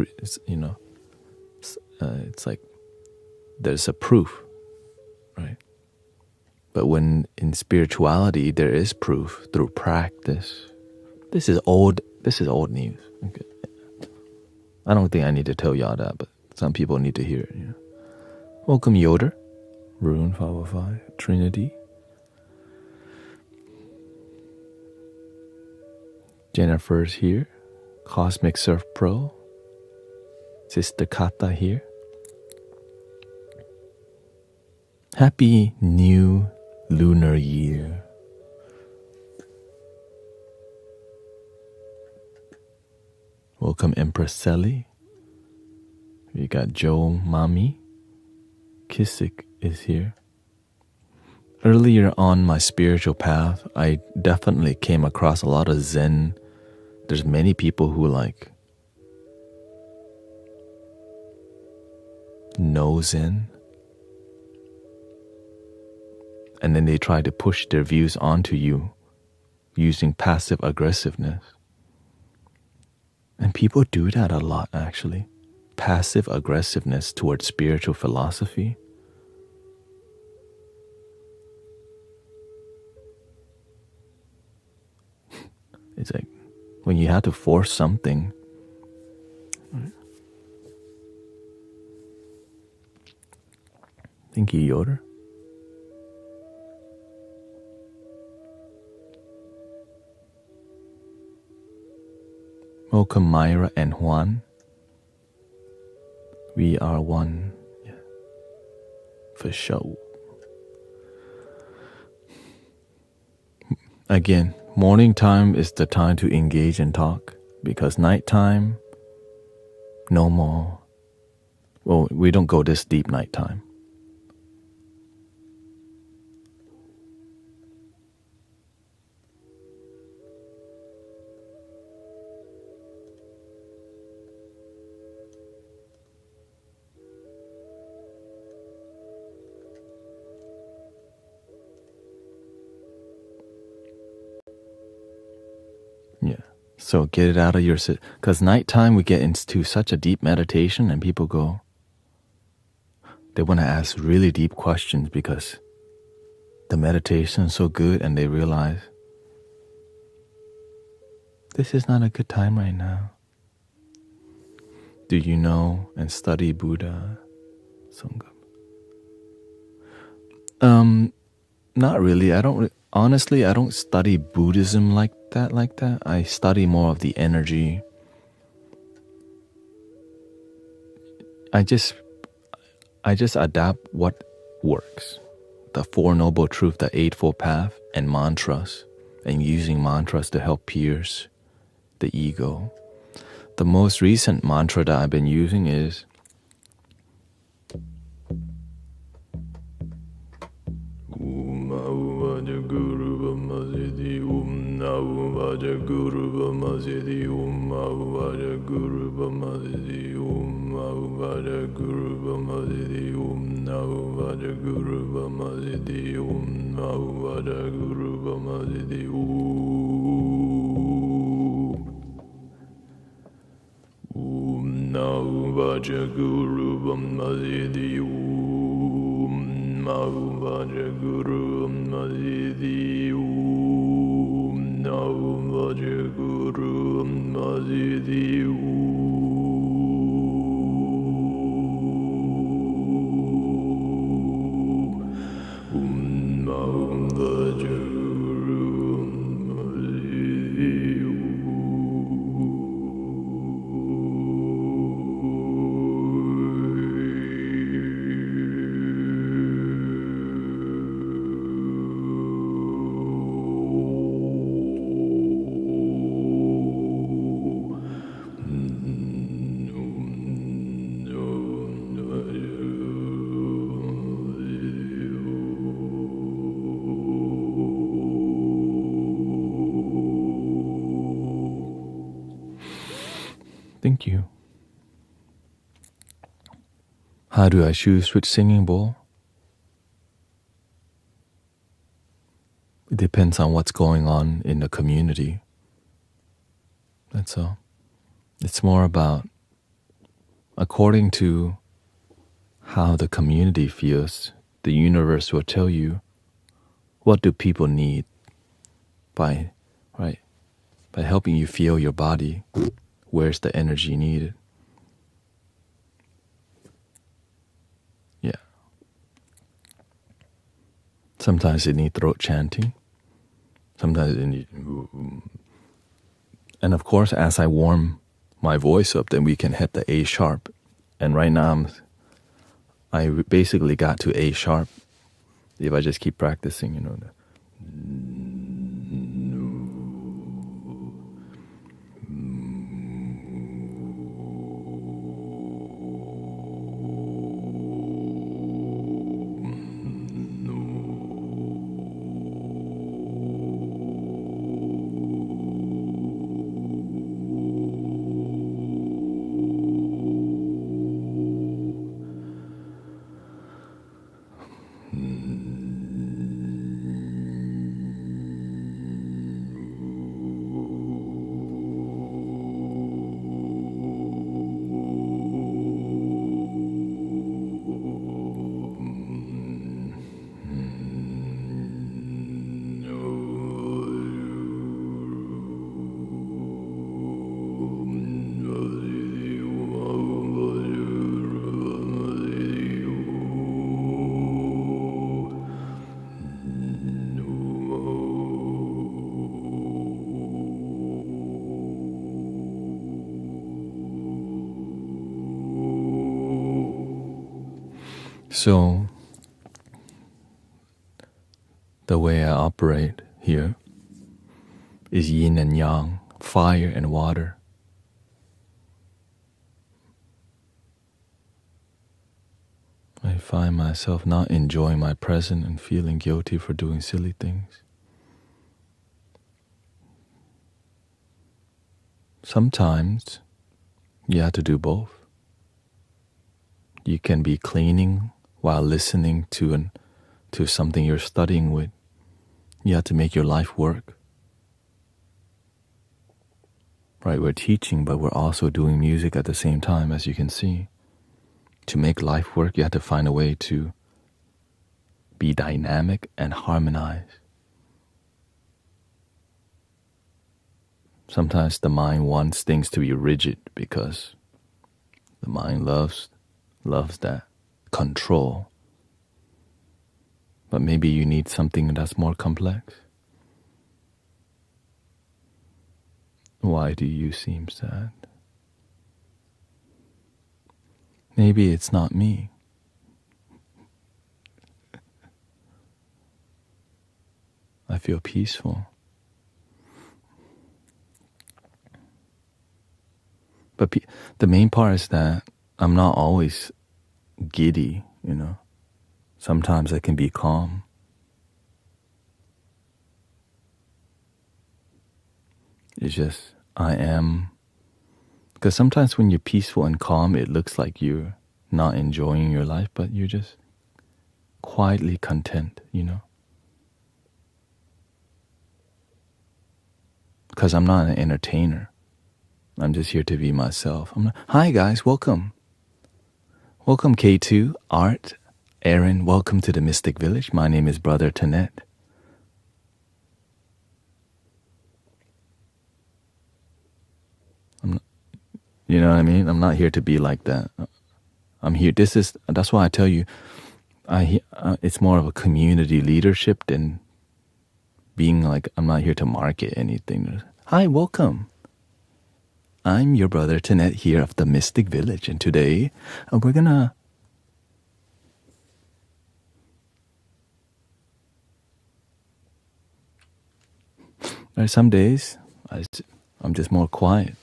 like there's a proof, right? But when in spirituality, there is proof through practice. This is old news. Okay. I don't think I need to tell y'all that, but some people need to hear it. Welcome, Yoder. Rune 505, Trinity. Jennifer's here. Cosmic Surf Pro. Sister Kata here. Happy New Lunar Year. Welcome, Empress Sally. We got Joe Mami. Kissick is here. Earlier on my spiritual path, I definitely came across a lot of Zen. There's many people who know Zen, and then they try to push their views onto you using passive aggressiveness. And people do that a lot, actually. Passive aggressiveness towards spiritual philosophy. It's like when you have to force something. Thank you, Yoder. Welcome, Myra and Juan. We are one. Yeah. For sure. Again, morning time is the time to engage and talk, because nighttime, no more. Well, we don't go this deep nighttime. So get it out of your... Because nighttime we get into such a deep meditation and people go... They want to ask really deep questions because the meditation is so good and they realize this is not a good time right now. Do you know and study Buddha? Sangha? Not really. Honestly, I don't study Buddhism like that. I study more of the energy. I just adapt what works. The Four Noble Truths, the Eightfold Path, and mantras, and using mantras to help pierce the ego. The most recent mantra that I've been using is Thank you. How do I choose which singing bowl? It depends on what's going on in the community. That's all. It's more about according to how the community feels, the universe will tell you what do people need by helping you feel your body. Where's the energy needed? Yeah. Sometimes it needs throat chanting. Sometimes it needs... And of course, as I warm my voice up, then we can hit the A sharp. And right now, I basically got to A sharp. If I just keep practicing, So, the way I operate here is yin and yang, fire and water. I find myself not enjoying my present and feeling guilty for doing silly things. Sometimes you have to do both. You can be cleaning while listening to something you're studying with. You have to make your life work. Right, we're teaching, but we're also doing music at the same time, as you can see. To make life work, you have to find a way to be dynamic and harmonize. Sometimes the mind wants things to be rigid because the mind loves that control. But maybe you need something that's more complex. Why do you seem sad? Maybe it's not me. I feel peaceful. But the main part is that I'm not always giddy, you know. Sometimes I can be calm. It's just, I am. Because sometimes when you're peaceful and calm, it looks like you're not enjoying your life, but you're just quietly content, you know. Because I'm not an entertainer. I'm just here to be myself. Hi guys, welcome. Welcome K2, Art, Aaron, welcome to the Mystic Village. My name is Brother Tanet. You know what I mean? I'm not here to be like that. I'm here. That's why I tell you, it's more of a community leadership than being like, I'm not here to market anything. Hi, welcome. I'm your brother Tanet here of the Mystic Village, and today we're gonna some days I'm just more quiet.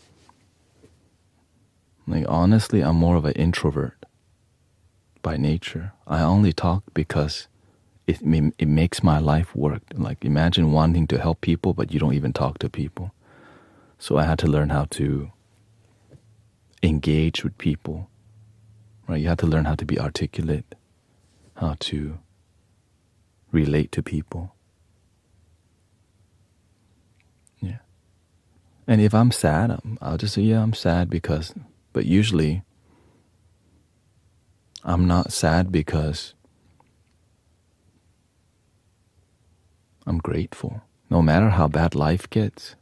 Like honestly, I'm more of an introvert by nature. I only talk because it makes my life work. Like imagine wanting to help people, but you don't even talk to people. So I had to learn how to engage with people. Right? You have to learn how to be articulate, how to relate to people. Yeah. And if I'm sad, I'll just say, yeah, I'm sad because, but usually I'm not sad because I'm grateful. No matter how bad life gets,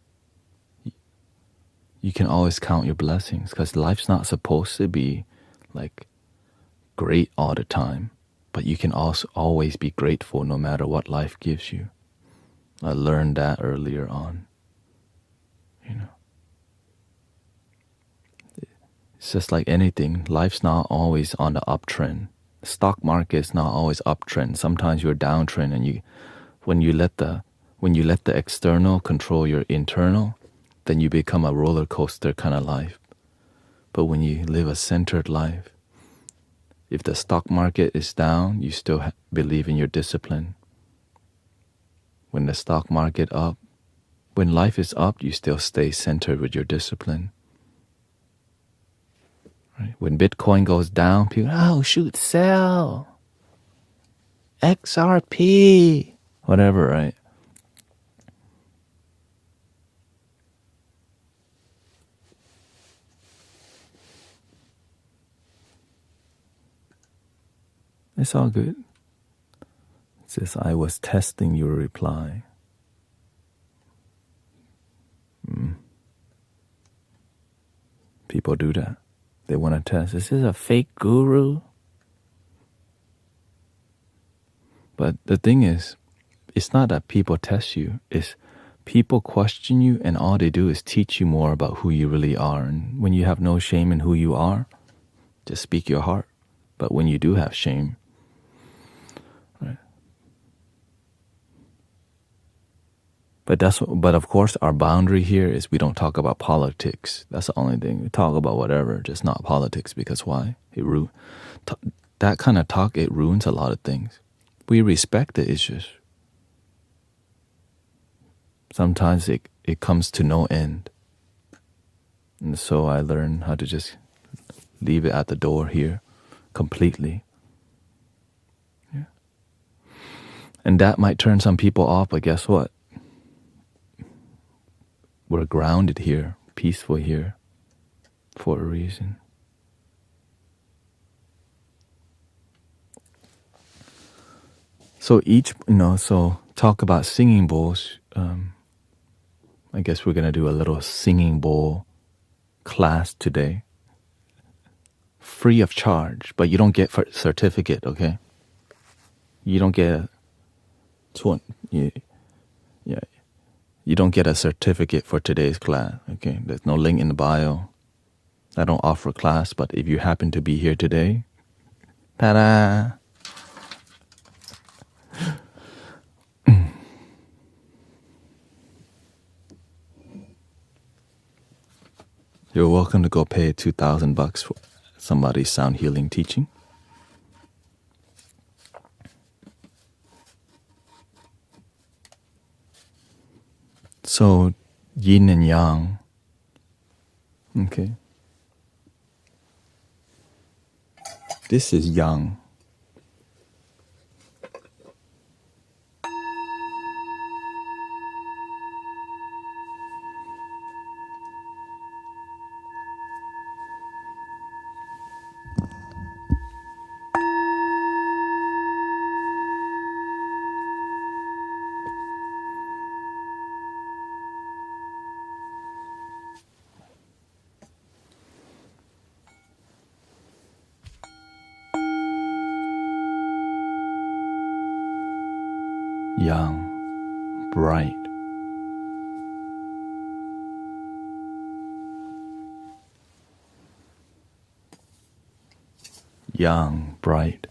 you can always count your blessings because life's not supposed to be like great all the time, but you can also always be grateful no matter what life gives you. I learned that earlier on, you know. It's just like anything. Life's not always on the uptrend. Stock market's not always uptrend. Sometimes you're downtrend, and when you let the external control your internal, then you become a roller coaster kind of life. But when you live a centered life, if the stock market is down, you still believe in your discipline. When the stock market up, when life is up, you still stay centered with your discipline. Right? When Bitcoin goes down, people, oh shoot, sell. XRP. Whatever, right? It's all good. It says, I was testing your reply. People do that. They want to test. Is this a fake guru? But the thing is, it's not that people test you. It's people question you, and all they do is teach you more about who you really are. And when you have no shame in who you are, just speak your heart. But when you do have shame, right? But of course, our boundary here is we don't talk about politics. That's the only thing. We talk about whatever, just not politics. Because why? That kind of talk, it ruins a lot of things. We respect it. It's just sometimes it comes to no end. And so I learned how to just leave it at the door here completely. Yeah. And that might turn some people off, but guess what? We're grounded here. peaceful here for a reason. So talk about singing bowls. I guess we're going to do a little singing bowl class today. Free of charge, but you don't get a certificate, okay? You don't get you don't get a certificate for today's class, okay? There's no link in the bio. I don't offer class, but if you happen to be here today, ta-da! You're welcome to go pay $2,000 for somebody's sound healing teaching. So, yin and yang. Okay. This is yang. Yang, bright. Yang, bright.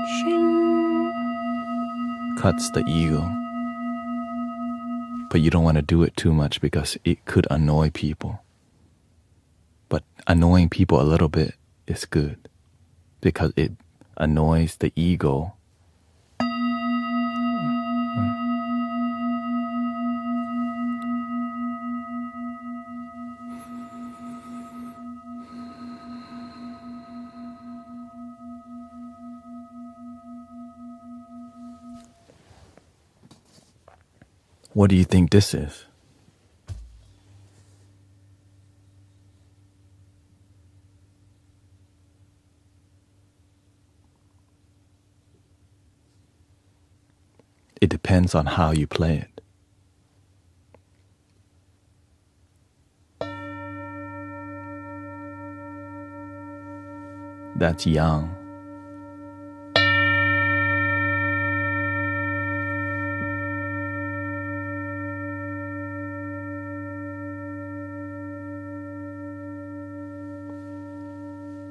Shing. Cuts the ego. But you don't want to do it too much because it could annoy people. But annoying people a little bit is good because it annoys the ego. What do you think this is? It depends on how you play it. That's yang.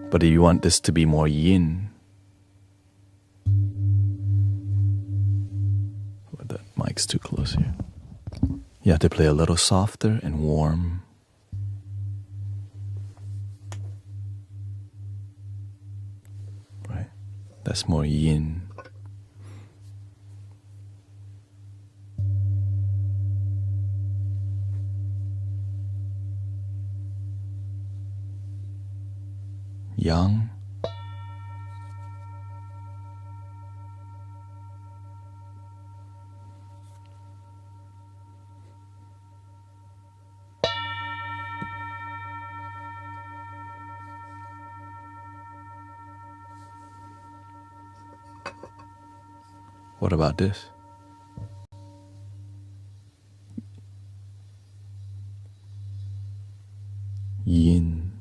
But if you want this to be more yin, that mic's too close here. You have to play a little softer and warm. Right? That's more yin. Yang. What about this? Yin.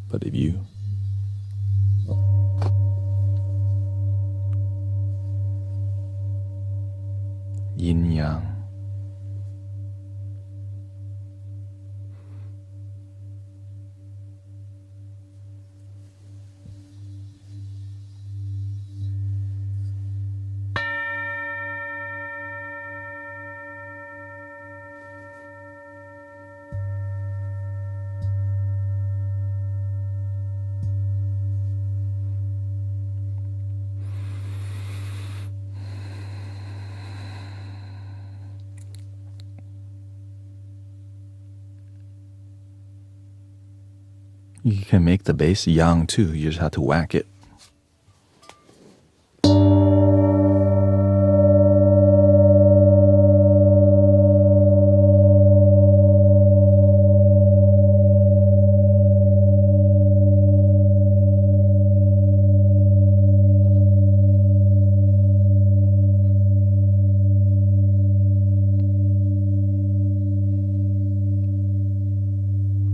But if you yin yang. You can make the bass yang too. You just have to whack it.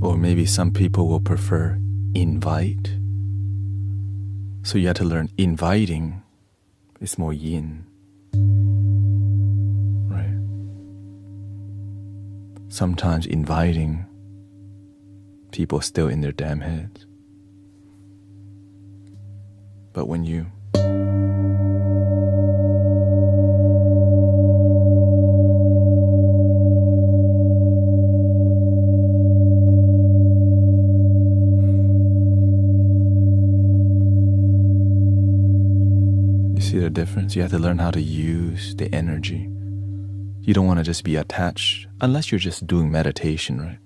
Or maybe some people will prefer invite. So you have to learn inviting is more yin. Right? Sometimes inviting, people still in their damn heads. But when you see the difference? You have to learn how to use the energy. You don't want to just be attached, unless you're just doing meditation, right?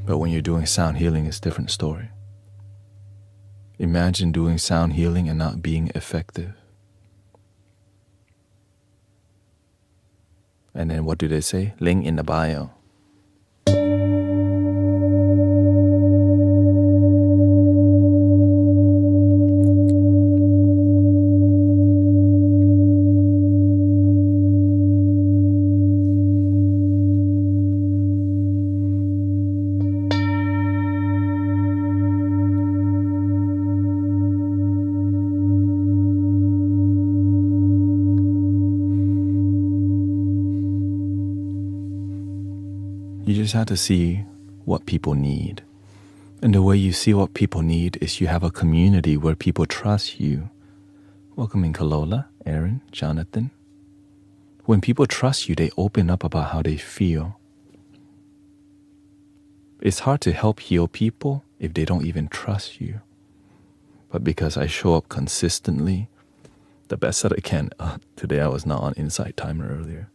But when you're doing sound healing, it's a different story. Imagine doing sound healing and not being effective. And then what do they say? Link in the bio. You just have to see what people need. And the way you see what people need is you have a community where people trust you. Welcome in Kalola, Aaron, Jonathan. When people trust you, they open up about how they feel. It's hard to help heal people if they don't even trust you. But because I show up consistently, the best that I can. Today I was not on Insight Timer earlier.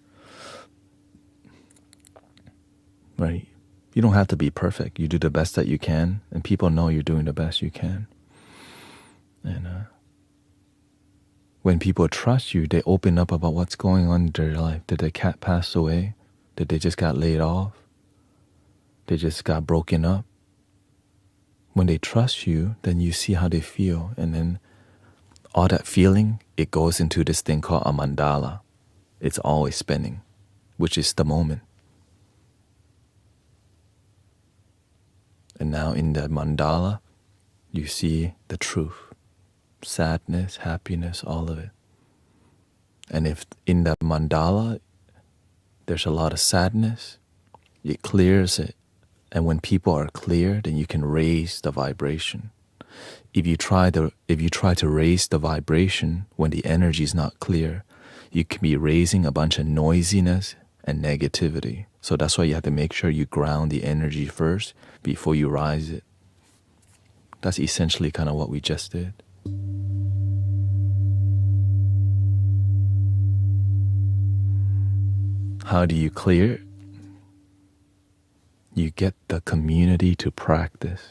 Right? You don't have to be perfect. You do the best that you can, and people know you're doing the best you can. And when people trust you, they open up about what's going on in their life. Did their cat pass away? Did they just got laid off? They just got broken up? When they trust you, then you see how they feel. And then all that feeling, it goes into this thing called a mandala. It's always spinning, which is the moment. And now in the mandala, you see the truth. Sadness, happiness, all of it. And if in the mandala, there's a lot of sadness, it clears it. And when people are clear, then you can raise the vibration. If you try to raise the vibration when the energy is not clear, you can be raising a bunch of noisiness and negativity. So that's why you have to make sure you ground the energy first before you rise it. That's essentially kind of what we just did. How do you clear it? You get the community to practice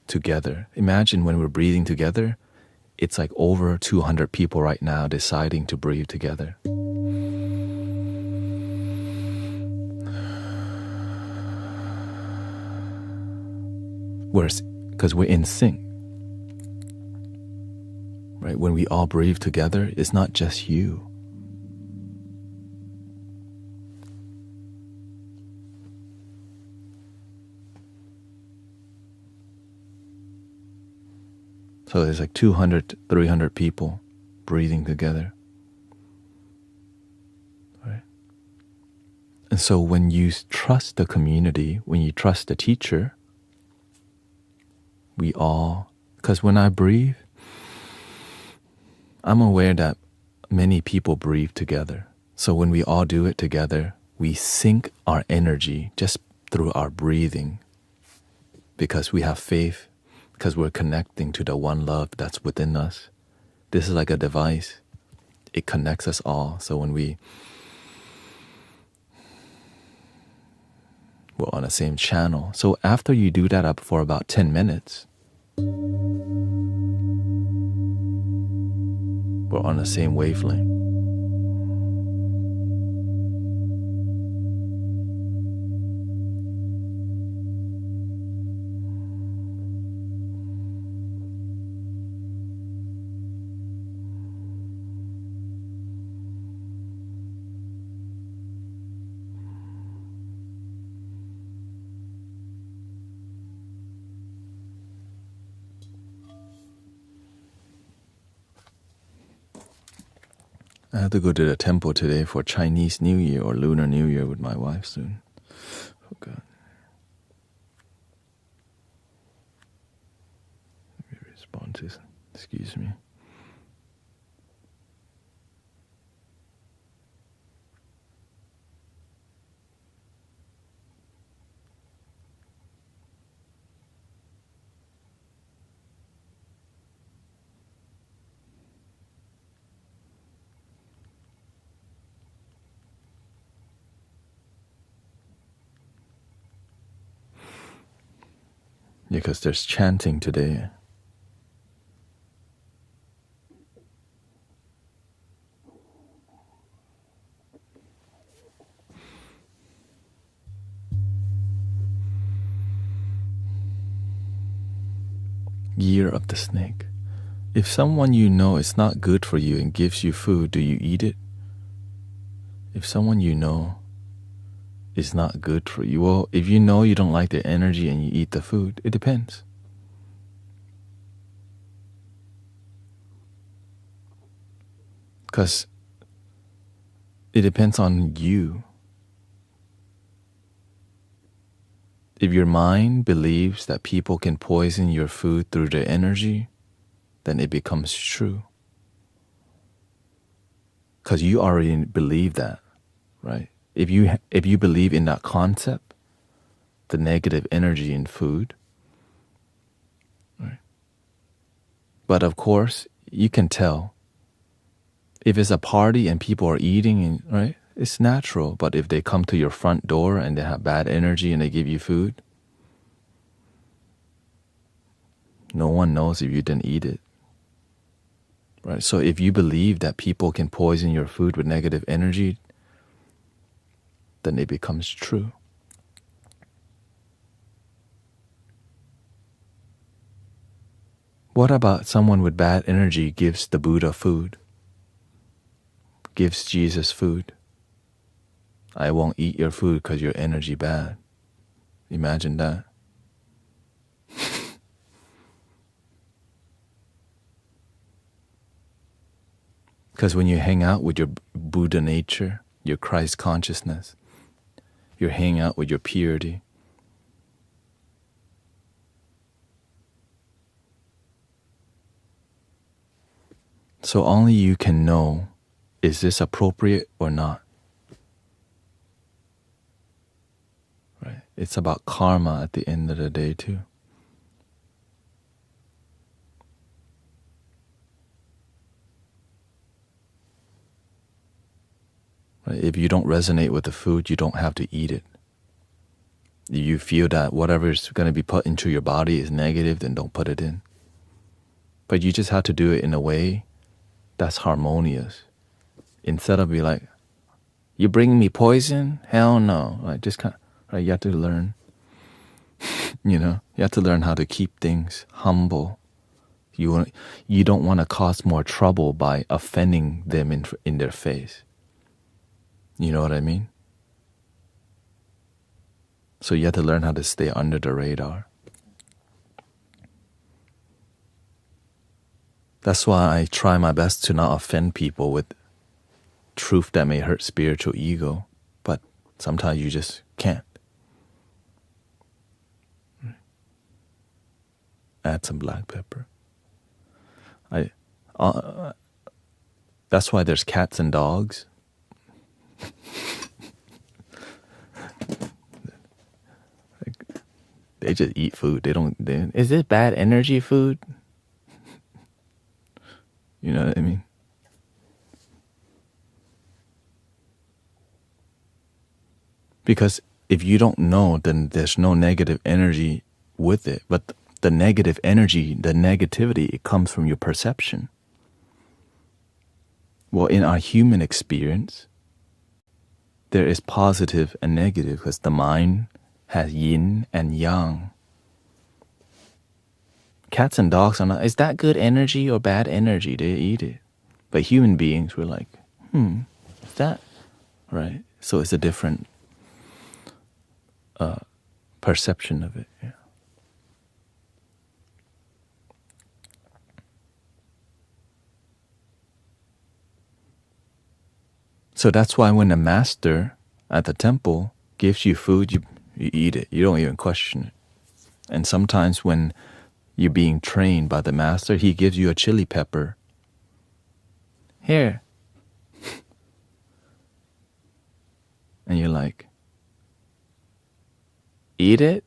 together. Imagine when we're breathing together, it's like over 200 people right now deciding to breathe together. Because we're in sync, right? When we all breathe together, it's not just you. So there's like 200, 300 people breathing together, right? And so when you trust the community, when you trust the teacher, because when I breathe, I'm aware that many people breathe together. So when we all do it together, we sync our energy just through our breathing because we have faith, because we're connecting to the one love that's within us. This is like a device. It connects us all. So when we we're on the same channel. So after you do that up for about 10 minutes, we're on the same wavelength. I have to go to the temple today for Chinese New Year or Lunar New Year with my wife soon. Oh God. Let me respond to this. Excuse me. Because there's chanting today. Year of the Snake. If someone you know is not good for you and gives you food, do you eat it? If someone you know is not good for you, well, if you know you don't like their energy and you eat the food, it depends. Because it depends on you. If your mind believes that people can poison your food through their energy, then it becomes true. Because you already believe that, right? If you believe in that concept, the negative energy in food, right? But of course, you can tell. If it's a party and people are eating, right? It's natural. But if they come to your front door and they have bad energy and they give you food, no one knows if you didn't eat it. Right? So if you believe that people can poison your food with negative energy, then it becomes true. What about someone with bad energy gives the Buddha food? Gives Jesus food? I won't eat your food because your energy bad. Imagine that. Because when you hang out with your Buddha nature, your Christ consciousness, you're hanging out with your purity. So only you can know, is this appropriate or not? Right? It's about karma at the end of the day too. Right? If you don't resonate with the food, you don't have to eat it. If you feel that whatever is going to be put into your body is negative, then don't put it in. But you just have to do it in a way that's harmonious. Instead of be like, you bring me poison? Hell no. Like just kind of, right? You have to learn. You have to learn how to keep things humble. You don't want to cause more trouble by offending them in their face. You know what I mean? So you have to learn how to stay under the radar. That's why I try my best to not offend people with truth that may hurt spiritual ego, but sometimes you just can't. Add some black pepper. That's why there's cats and dogs. They just eat food. Is this bad energy food? You know what I mean? Because if you don't know, then there's no negative energy with it. But the negative energy, the negativity, it comes from your perception. Well, in our human experience, there is positive and negative because the mind has yin and yang. Cats and dogs are not, is that good energy or bad energy? They eat it. But human beings, we're like, is that right? So it's a different perception of it. Yeah. So that's why when the master at the temple gives you food, you eat it. You don't even question it. And sometimes when you're being trained by the master, he gives you a chili pepper. Here. And you're like, eat it?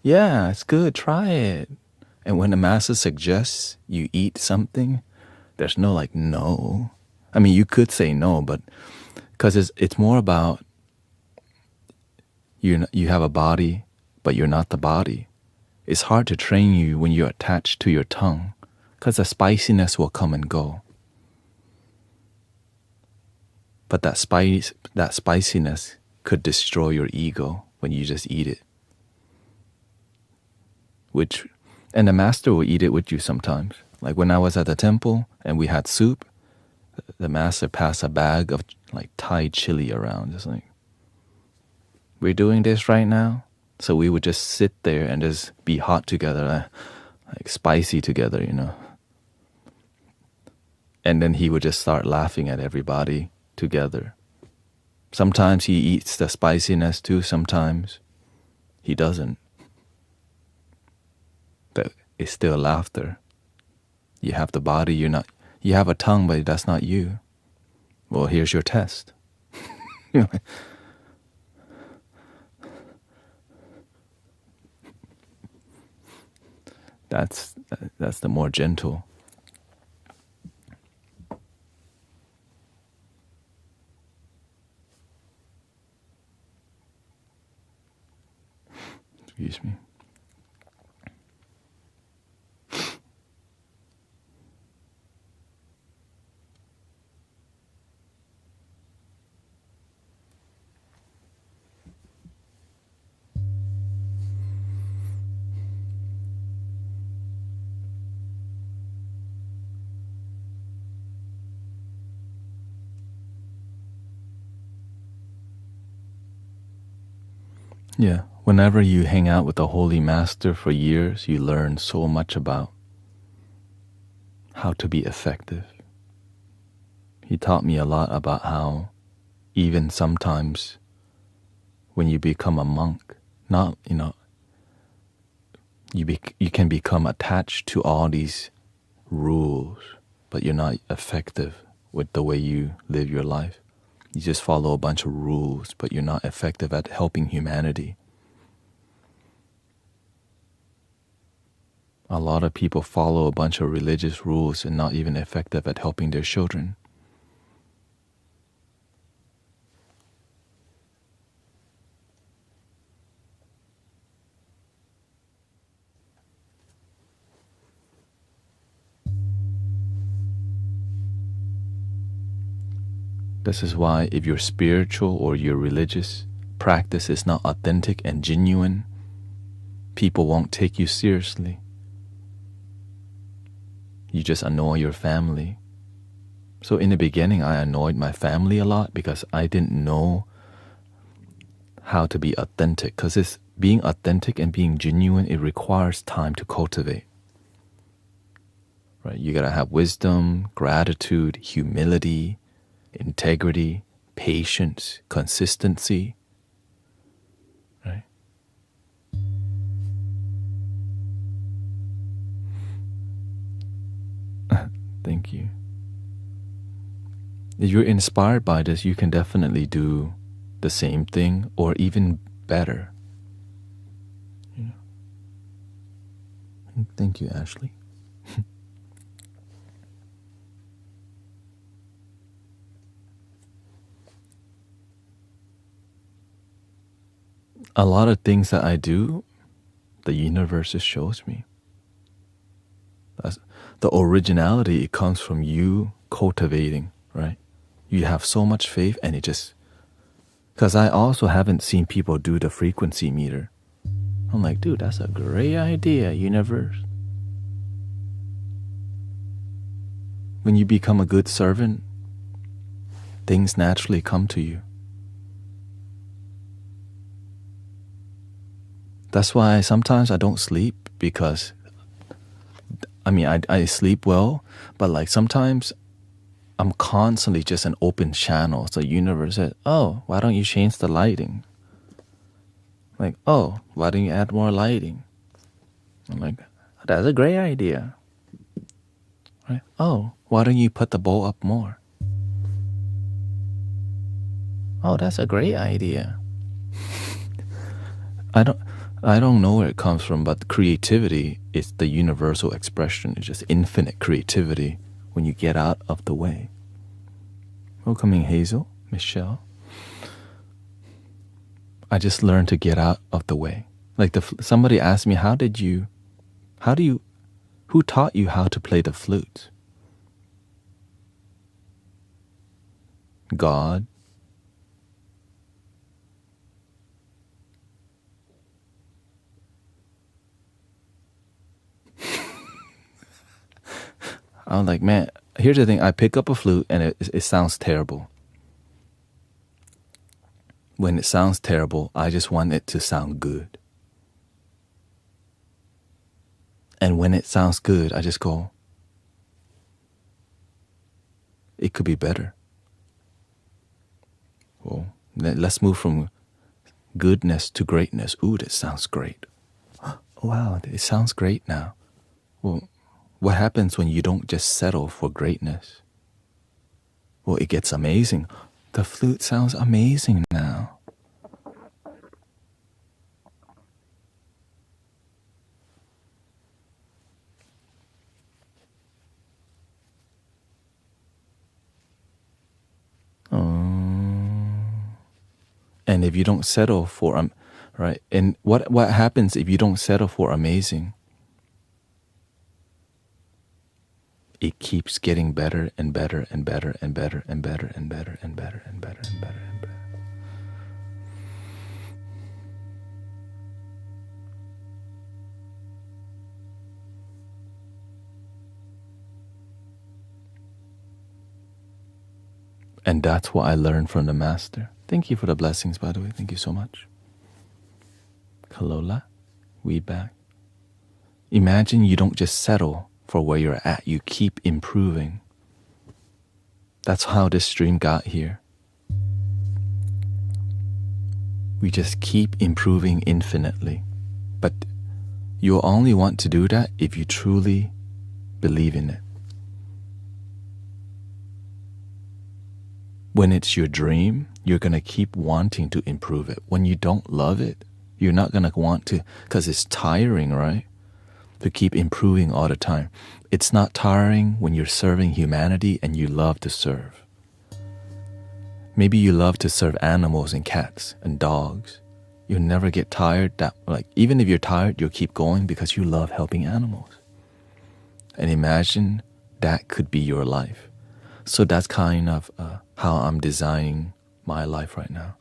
Yeah, it's good. Try it. And when the master suggests you eat something, there's no like no. I mean, you could say no, but because it's more about you have a body, but you're not the body. It's hard to train you when you're attached to your tongue because the spiciness will come and go. But that spiciness could destroy your ego when you just eat it. And the master will eat it with you sometimes. Like when I was at the temple and we had soup, the master passed a bag of like Thai chili around. Just like, we're doing this right now. So we would just sit there and just be hot together, like spicy together, you know. And then he would just start laughing at everybody together. Sometimes he eats the spiciness too, sometimes he doesn't. But it's still laughter. You have the body, you have a tongue, but that's not you. Well, here's your test. That's the more gentle. Excuse me. Yeah, whenever you hang out with the Holy Master for years, you learn so much about how to be effective. He taught me a lot about how even sometimes when you become a monk, you can become attached to all these rules, but you're not effective with the way you live your life. You just follow a bunch of rules, but you're not effective at helping humanity. A lot of people follow a bunch of religious rules and not even effective at helping their children. This is why if your spiritual or your religious practice is not authentic and genuine, people won't take you seriously. You just annoy your family. So in the beginning, I annoyed my family a lot because I didn't know how to be authentic. Because being authentic and being genuine, it requires time to cultivate. Right? You gotta have wisdom, gratitude, humility, integrity, patience, consistency, right? Thank you. If you're inspired by this, you can definitely do the same thing or even better. You know? Thank you, Ashley. a lot of things that I do, the universe just shows me. The originality, it comes from you cultivating, right? You have so much faith, and it just... Because I also haven't seen people do the frequency meter. I'm like, dude, that's a great idea, universe. When you become a good servant, things naturally come to you. That's why sometimes I don't sleep, because I sleep well, but like sometimes I'm constantly just an open channel. So the universe said, oh, why don't you change the lighting? Like, oh, why don't you add more lighting? I'm like, that's a great idea. Right? Oh, why don't you put the bowl up more? Oh, that's a great idea. I don't know where it comes from, but creativity is the universal expression. It's just infinite creativity when you get out of the way. Welcoming Hazel, Michelle. I just learned to get out of the way. Like somebody asked me, who taught you how to play the flute? God. I was like, man, here's the thing. I pick up a flute and it sounds terrible. When it sounds terrible, I just want it to sound good. And when it sounds good, I just go, it could be better. Well, let's move from goodness to greatness. Ooh, that sounds great. Wow, it sounds great now. Well, what happens when you don't just settle for greatness? Well, it gets amazing. The flute sounds amazing now. And if you don't settle for right, and what happens if you don't settle for amazing? It keeps getting better and better and better and better and better and better and better and better and better and better. And that's what I learned from the master. Thank you for the blessings, by the way. Thank you so much. Kalola, Weedback. Imagine you don't just settle for where you're at. You keep improving. That's how this stream got here. We just keep improving infinitely. But you'll only want to do that if you truly believe in it. When it's your dream, you're going to keep wanting to improve it. When you don't love it, you're not going to want to, because it's tiring, right? To keep improving all the time. It's not tiring when you're serving humanity and you love to serve. Maybe you love to serve animals and cats and dogs. You'll never get tired. Even if you're tired, you'll keep going because you love helping animals. And imagine that could be your life. So that's kind of how I'm designing my life right now.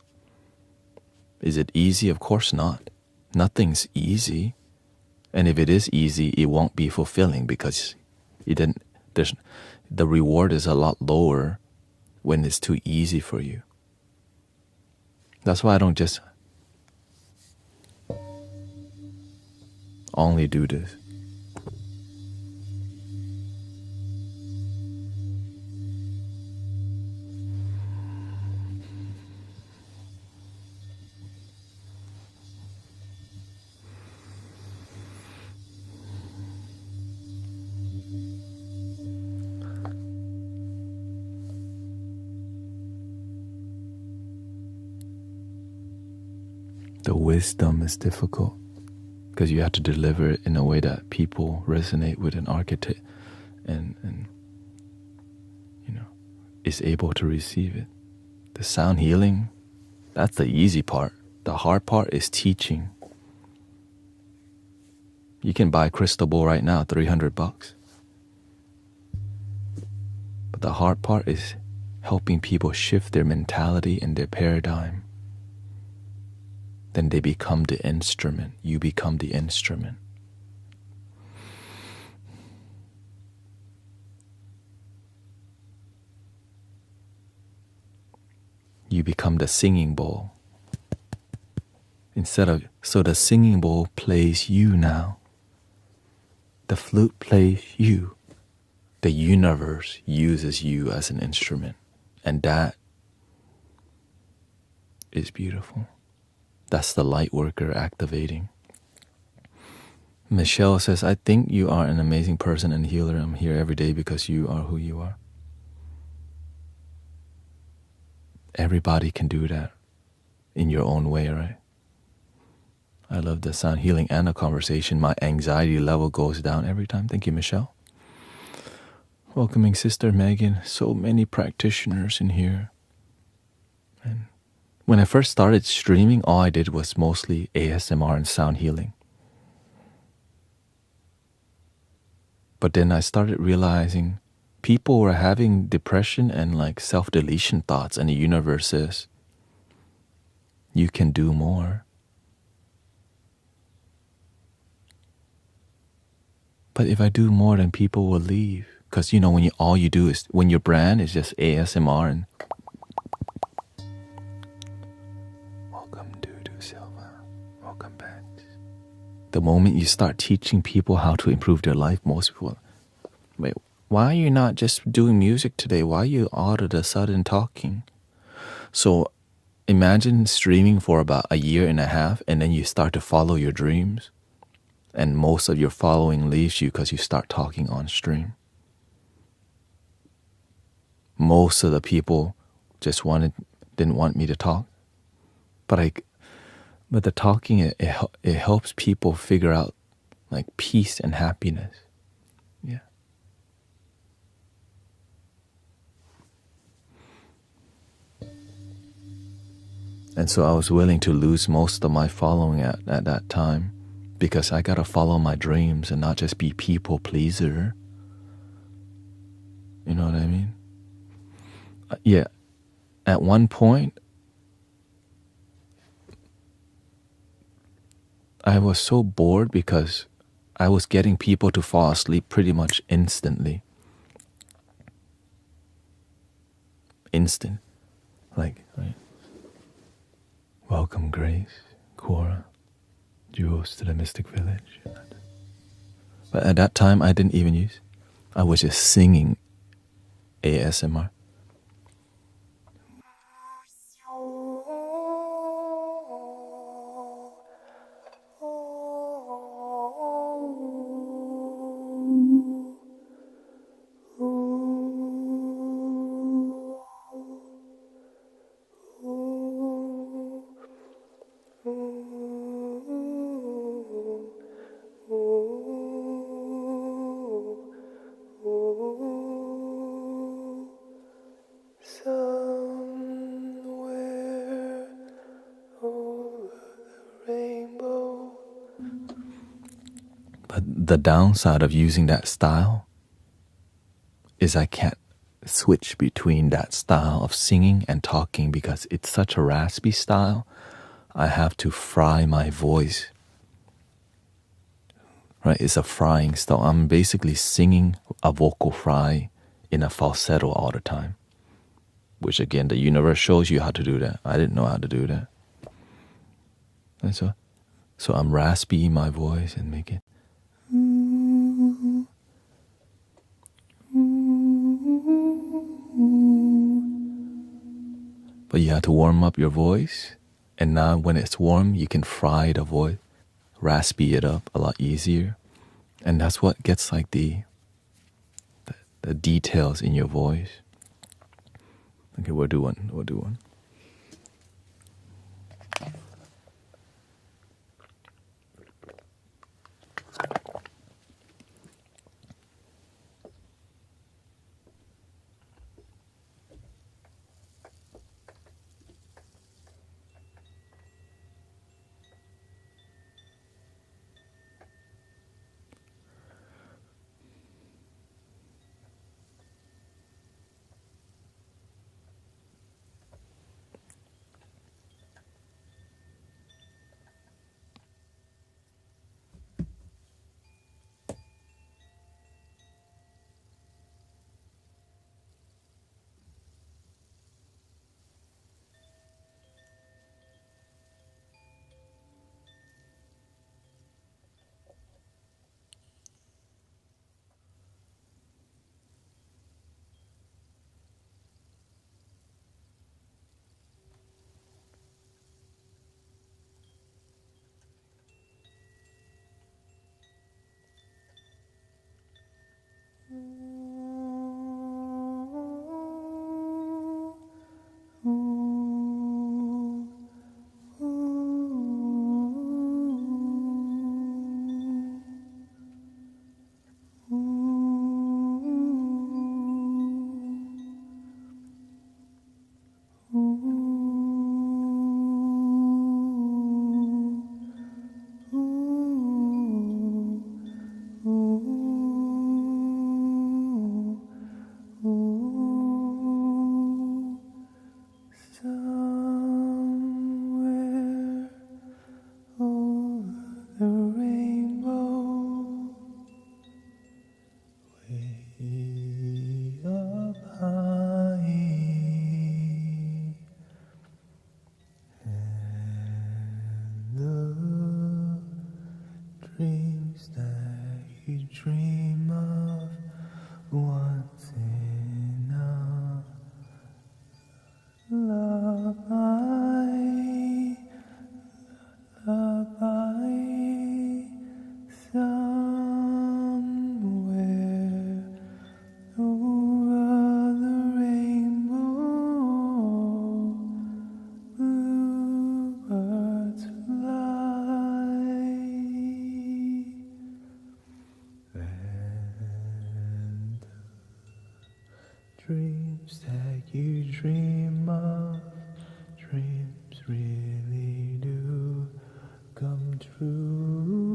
Is it easy? Of course not. Nothing's easy. And if it is easy, it won't be fulfilling because the reward is a lot lower when it's too easy for you. That's why I don't just only do this. The wisdom is difficult because you have to deliver it in a way that people resonate with an architect and is able to receive it. The sound healing, that's the easy part. The hard part is teaching. You can buy a crystal ball right now, $300. But the hard part is helping people shift their mentality and their paradigm. Then they become the instrument. You become the instrument. You become the singing bowl. So the singing bowl plays you now. The flute plays you. The universe uses you as an instrument. And that is beautiful. That's the light worker activating. Michelle says, I think you are an amazing person and healer. I'm here every day because you are who you are. Everybody can do that in your own way, right? I love the sound healing and the conversation. My anxiety level goes down every time. Thank you, Michelle. Welcoming Sister Megan. So many practitioners in here. And when I first started streaming, all I did was mostly ASMR and sound healing. But then I started realizing people were having depression and like self-deletion thoughts, and the universe says, you can do more. But if I do more, then people will leave. Because, when all you do is, when your brand is just ASMR and welcome to Silva, welcome back. The moment you start teaching people how to improve their life, most people, wait, why are you not just doing music today? Why are you all of a sudden talking? So imagine streaming for about a year and a half, and then you start to follow your dreams. And most of your following leaves you because you start talking on stream. Most of the people just didn't want me to talk. But the talking, it helps people figure out like peace and happiness. Yeah. And so I was willing to lose most of my following at that time, because I gotta follow my dreams and not just be people pleaser. You know what I mean? Yeah. At one point, I was so bored because I was getting people to fall asleep pretty much instantly. Instant. Like, right? Welcome, Grace, Cora, Jules to the Mystic Village. But at that time, I didn't even use. I was just singing ASMR. But the downside of using that style is I can't switch between that style of singing and talking because it's such a raspy style. I have to fry my voice. Right? It's a frying style. I'm basically singing a vocal fry in a falsetto all the time. Which again, the universe shows you how to do that. I didn't know how to do that. And so I'm raspy my voice and make it. But you have to warm up your voice. And now when it's warm, you can fry the voice, raspy it up a lot easier. And that's what gets like the details in your voice. Okay, we'll do one. that you dream of, dreams really do come true.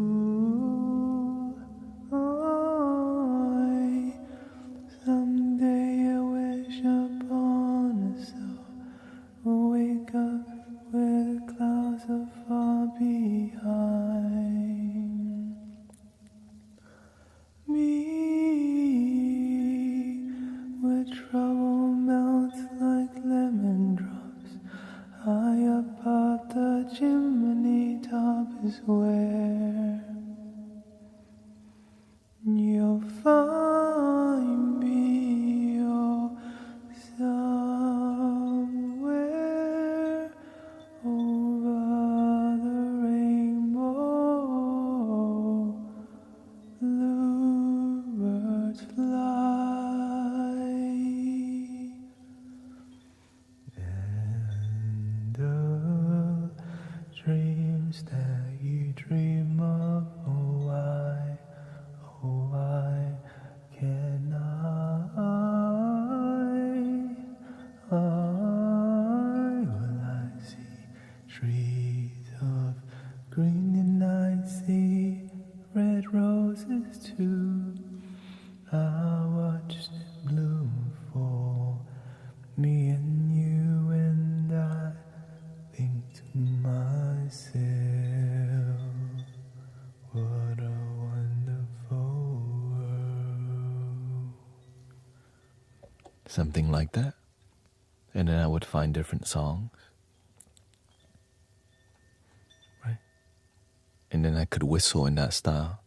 Someday I wish upon a star, wake up where the clouds are far behind me, where trouble melts like lemon drops. High above the chimney top is where you'll find me, oh, somewhere over the rainbow. Bluebirds fly, and the dreams that you dream of, why can will I see trees of green and I see red roses too. I watch them bloom for me and you, and I think to myself, what a wonderful world. Something like that. And then I would find different songs. Right? And then I could whistle in that style.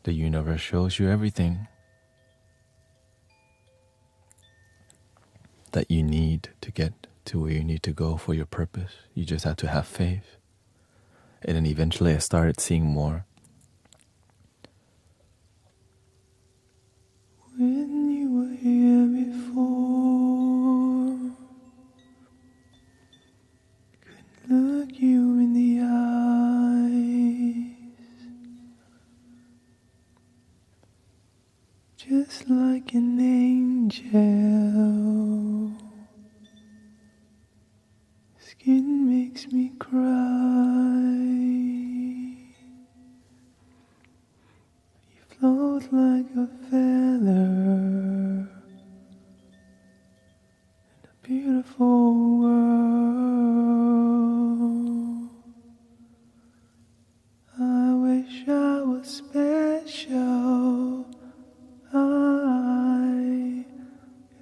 The universe shows you everything that you need to get to where you need to go for your purpose. You just have to have faith. And then eventually I started seeing more. When you were here before, couldn't look you in the eyes, just like an angel. Skin makes me cry. You float like a feather in a beautiful world. I wish I was special. I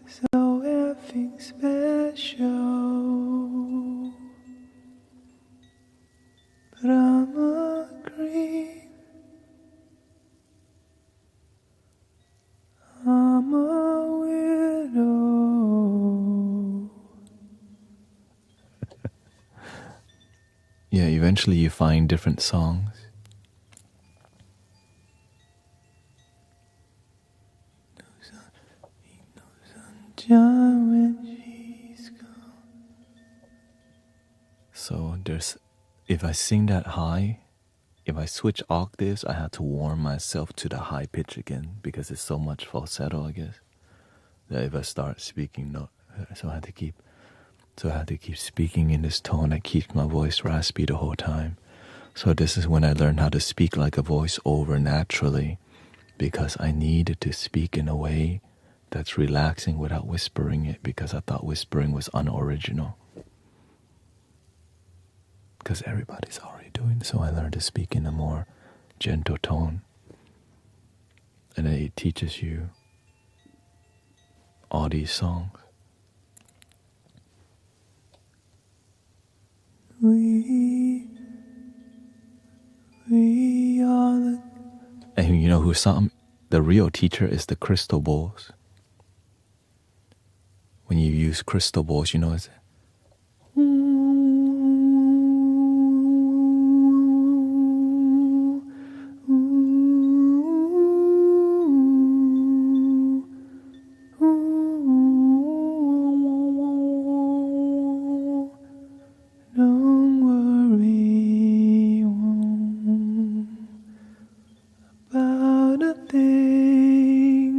so effing special, but I'm a creep. I'm a widow. Yeah, eventually you find different songs. So if I sing that high, if I switch octaves, I have to warm myself to the high pitch again because it's so much falsetto, I guess. That if I start speaking, so I have to keep speaking in this tone that keeps my voice raspy the whole time. So this is when I learned how to speak like a voice over naturally, because I needed to speak in a way that's relaxing without whispering it, because I thought whispering was unoriginal. because everybody's already doing it. So I learned to speak in a more gentle tone. And then it teaches you all these songs. We are the... And you know who the real teacher is the crystal balls. When you use crystal balls, you know it's... Don't worry about a thing.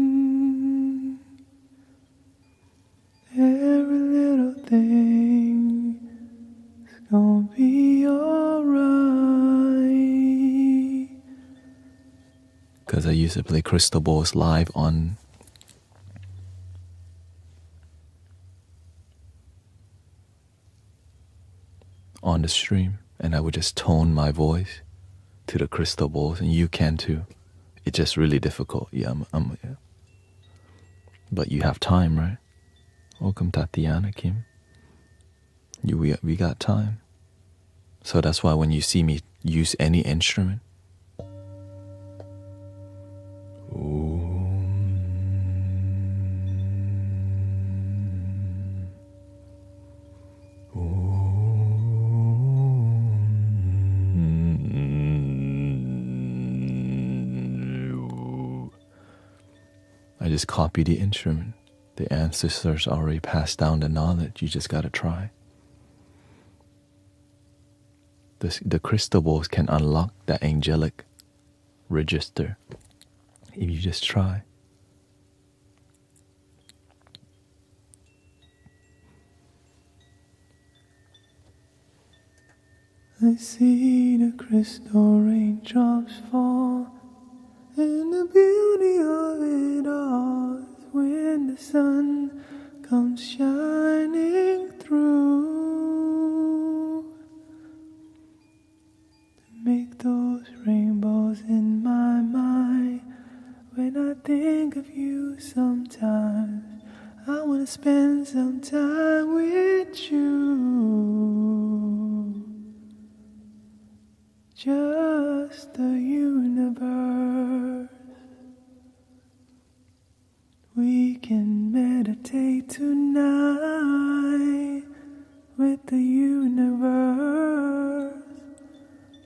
Every little thing is gonna be alright. Because I used to play crystal balls live on the stream, and I would just tone my voice to the crystal balls, and you can too. It's just really difficult. Yeah, yeah. But you have time, right? Welcome, Tatiana, Kim. We got time. So that's why when you see me use any instrument, I just copy the instrument. The ancestors already passed down the knowledge. You just gotta try. The crystal balls can unlock the angelic register if you just try. I see the crystal raindrops fall, and the beauty of it all is when the sun comes shining through to make those rainbows in my mind. When I think of you sometimes, I wanna spend some time with you. Just the universe. We can meditate tonight with the universe,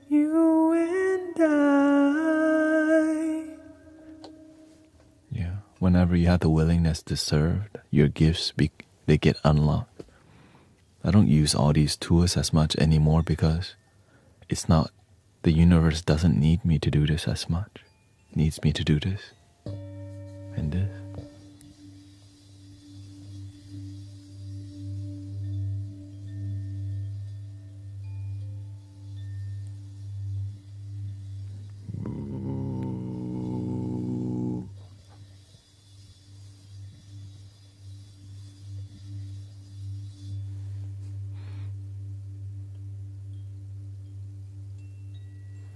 you and I. Yeah, whenever you have the willingness to serve, your gifts they get unlocked. I don't use all these tools as much anymore because it's not. The universe doesn't need me to do this as much. It needs me to do this and this.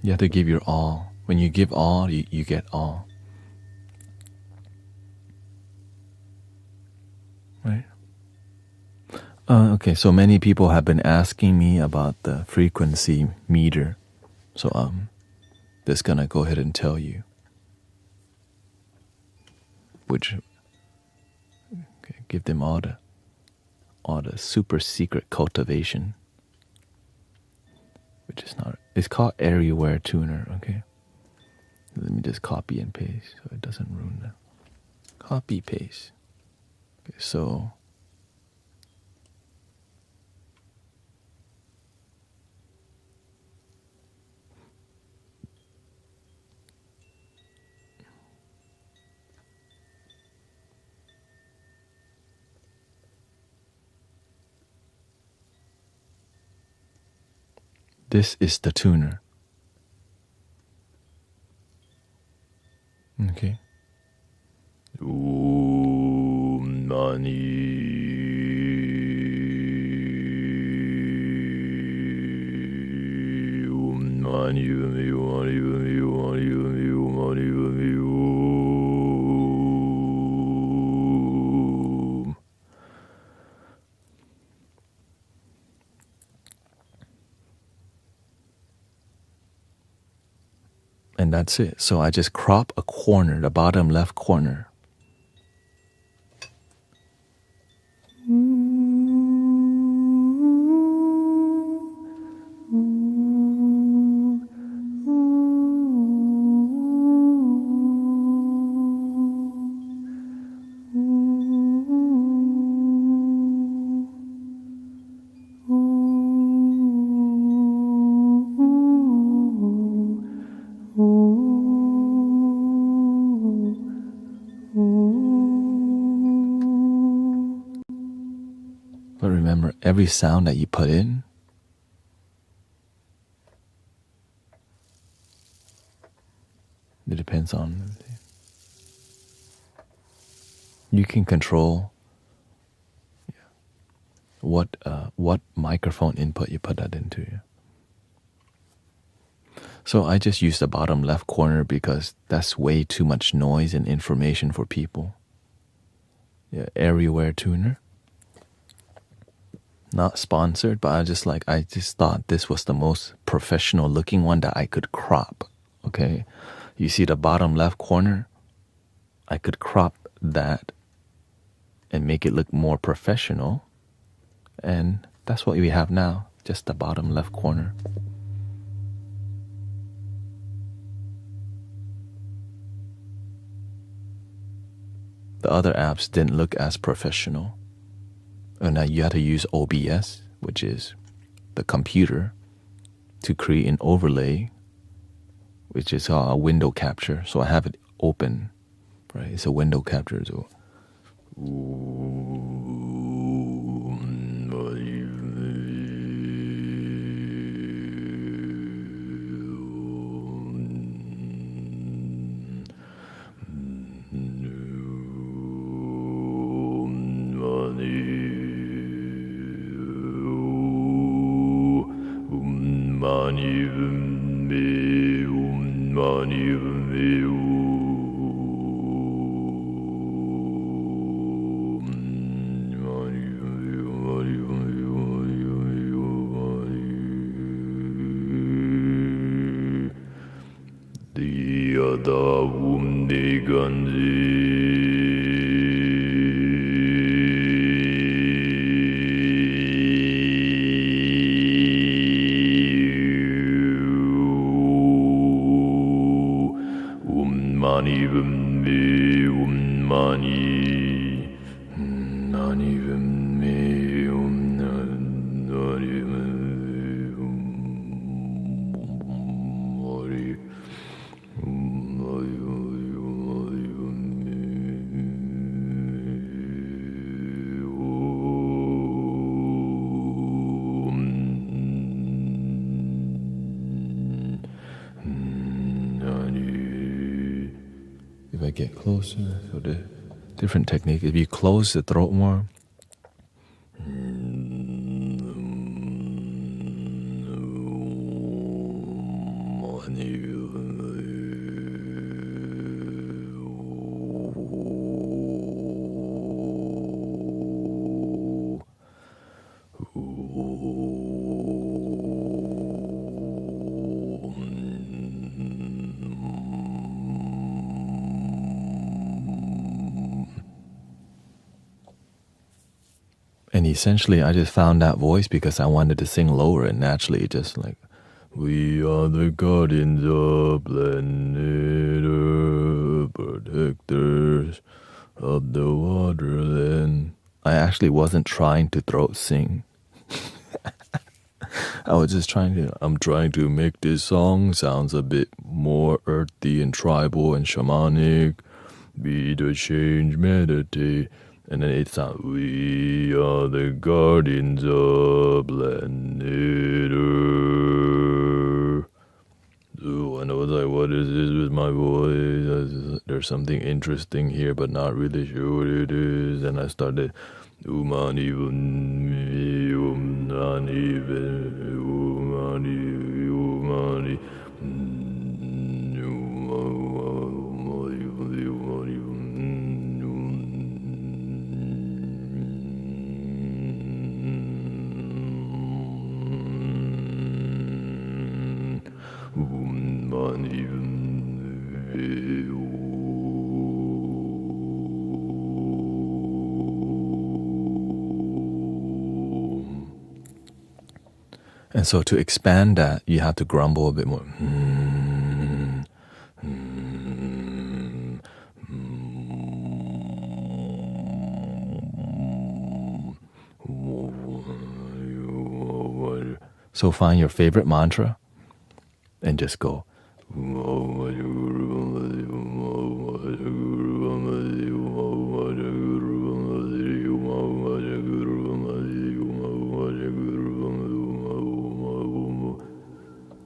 You have to give your all. When you give all, you get all. Right? Okay, so many people have been asking me about the frequency meter. So just gonna go ahead and tell you. Give them all the super secret cultivation. Which is not, it's called Everywhere Tuner, okay? Let me just copy and paste so it doesn't ruin the copy paste. Okay, so this is the tuner. Okay. Om Mani. And that's it. So I just crop a corner, the bottom left corner. But remember, every sound that you put in, it depends on, you can control what microphone input you put that into. So I just use the bottom left corner because that's way too much noise and information for people. Yeah, Everywhere tuner. Not sponsored, but I just thought this was the most professional looking one that I could crop. Okay, you see the bottom left corner? I could crop that and make it look more professional. And that's what we have now, just the bottom left corner. The other apps didn't look as professional. And now you had to use OBS, which is the computer, to create an overlay, which is a window capture. So I have it open, right? It's a window capture. So if I get closer, so the different technique. If you close the throat more, and essentially I just found that voice because I wanted to sing lower, and naturally just like, we are the guardians of planet Earth, protectors of the waterland. I actually wasn't trying to throat sing. I'm trying to make this song sounds a bit more earthy and tribal and shamanic. Be the change, meditate. And then it sounds, we are the guardians of planet Earth. So and I was like, what is this with my voice? There's something interesting here, but not really sure what it is. And I started, umani, umani, umani, umani. And so to expand that, you have to grumble a bit more. So find your favorite mantra and just go.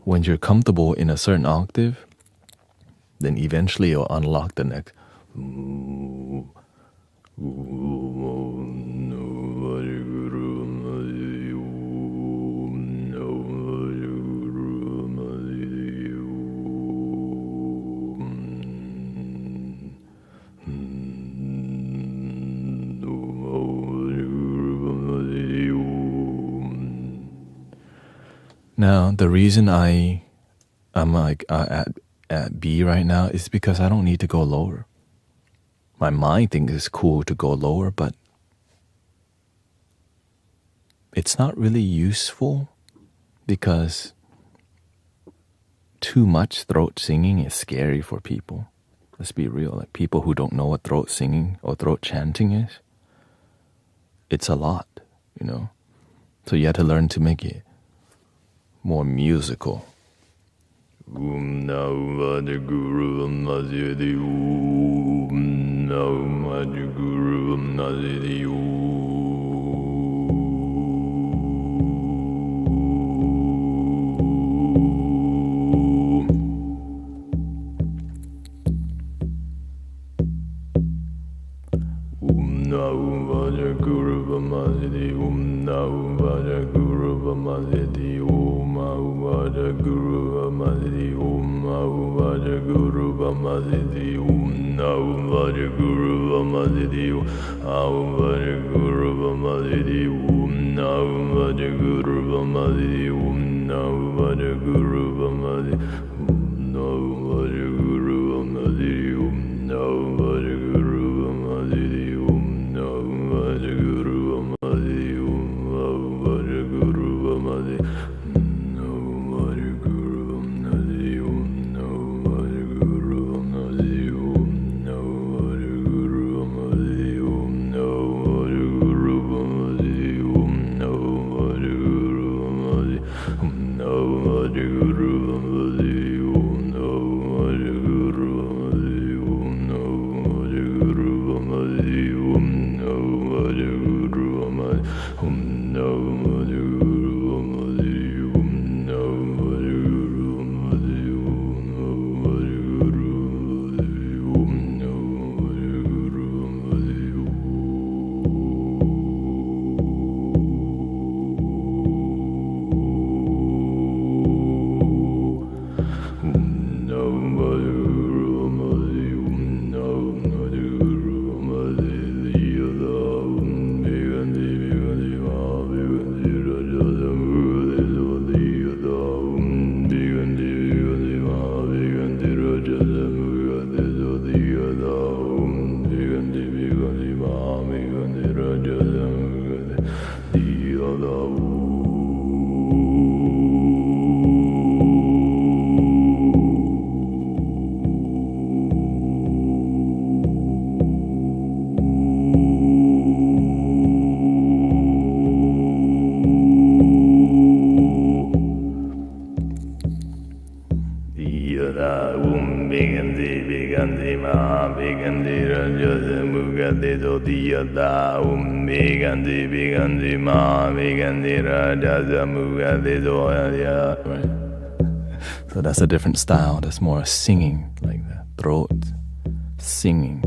When you're comfortable in a certain octave, then eventually you'll unlock the next. Now, the reason I'm like at B right now is because I don't need to go lower. My mind thinks it's cool to go lower, but it's not really useful because too much throat singing is scary for people. Let's be real. Like people who don't know what throat singing or throat chanting is, it's a lot, you know. So you have to learn to make it more musical. Right. So that's a different style. That's more singing, like the throat singing.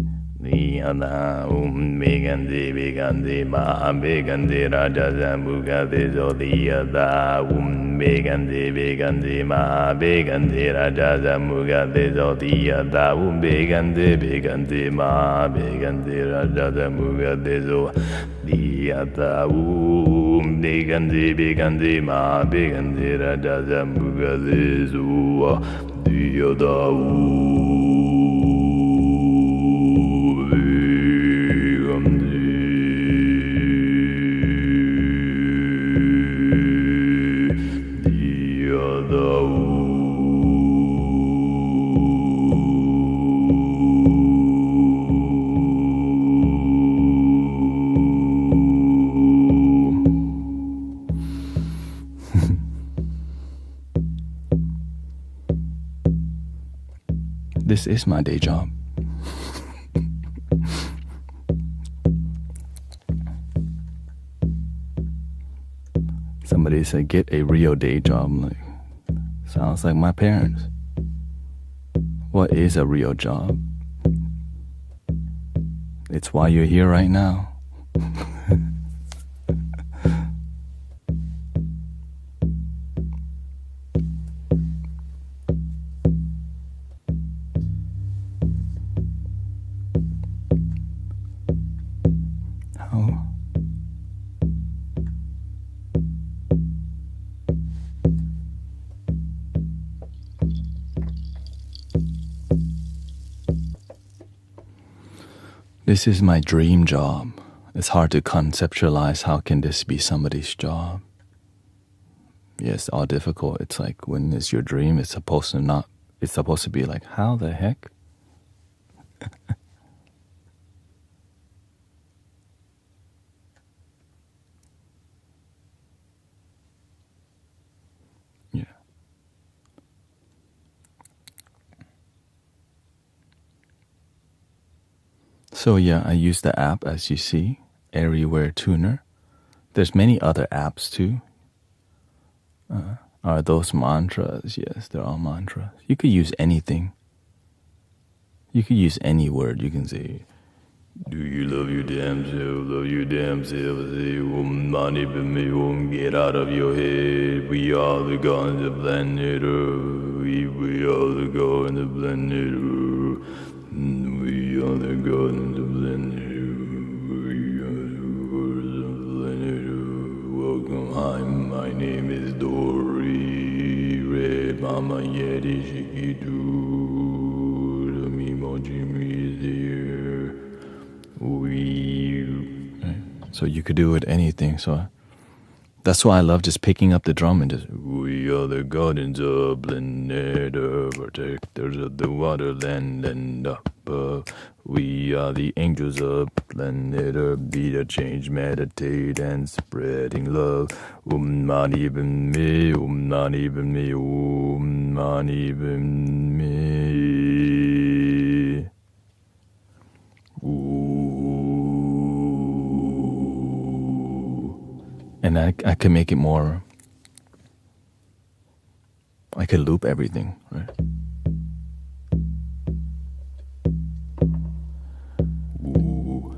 This is my day job. Somebody said, get a real day job. Like, sounds like my parents. What is a real job? It's why you're here right now. How? This is my dream job. It's hard to conceptualize how can this be somebody's job. Yes, all difficult. It's like when it's your dream, it's supposed to be like, how the heck? Yeah. So yeah, I use the app as you see, Everywhere Tuner. There's many other apps too. Are those mantras? Yes, they're all mantras. You could use anything. You could use any word. You can say, do you love your damn self? Love your damn self. Say, money, but me won't get out of your head. We are the gods of planet Earth. We are the gods of planet Earth. We are the gods of planet Earth. We are the gods of planet Earth. Welcome, hi, my name is Dory. Red Mama Yeti Shikidu. The Mimo Jimmy is here. So you could do it anything. So that's why I love just picking up the drum and just, we are the guardians of planet Earth, protectors of the waterland and above. We are the angels of planet Earth, be the change, meditate and spreading love. Not even me, not even me, not even me. And I can make it more, I can loop everything, right? Ooh.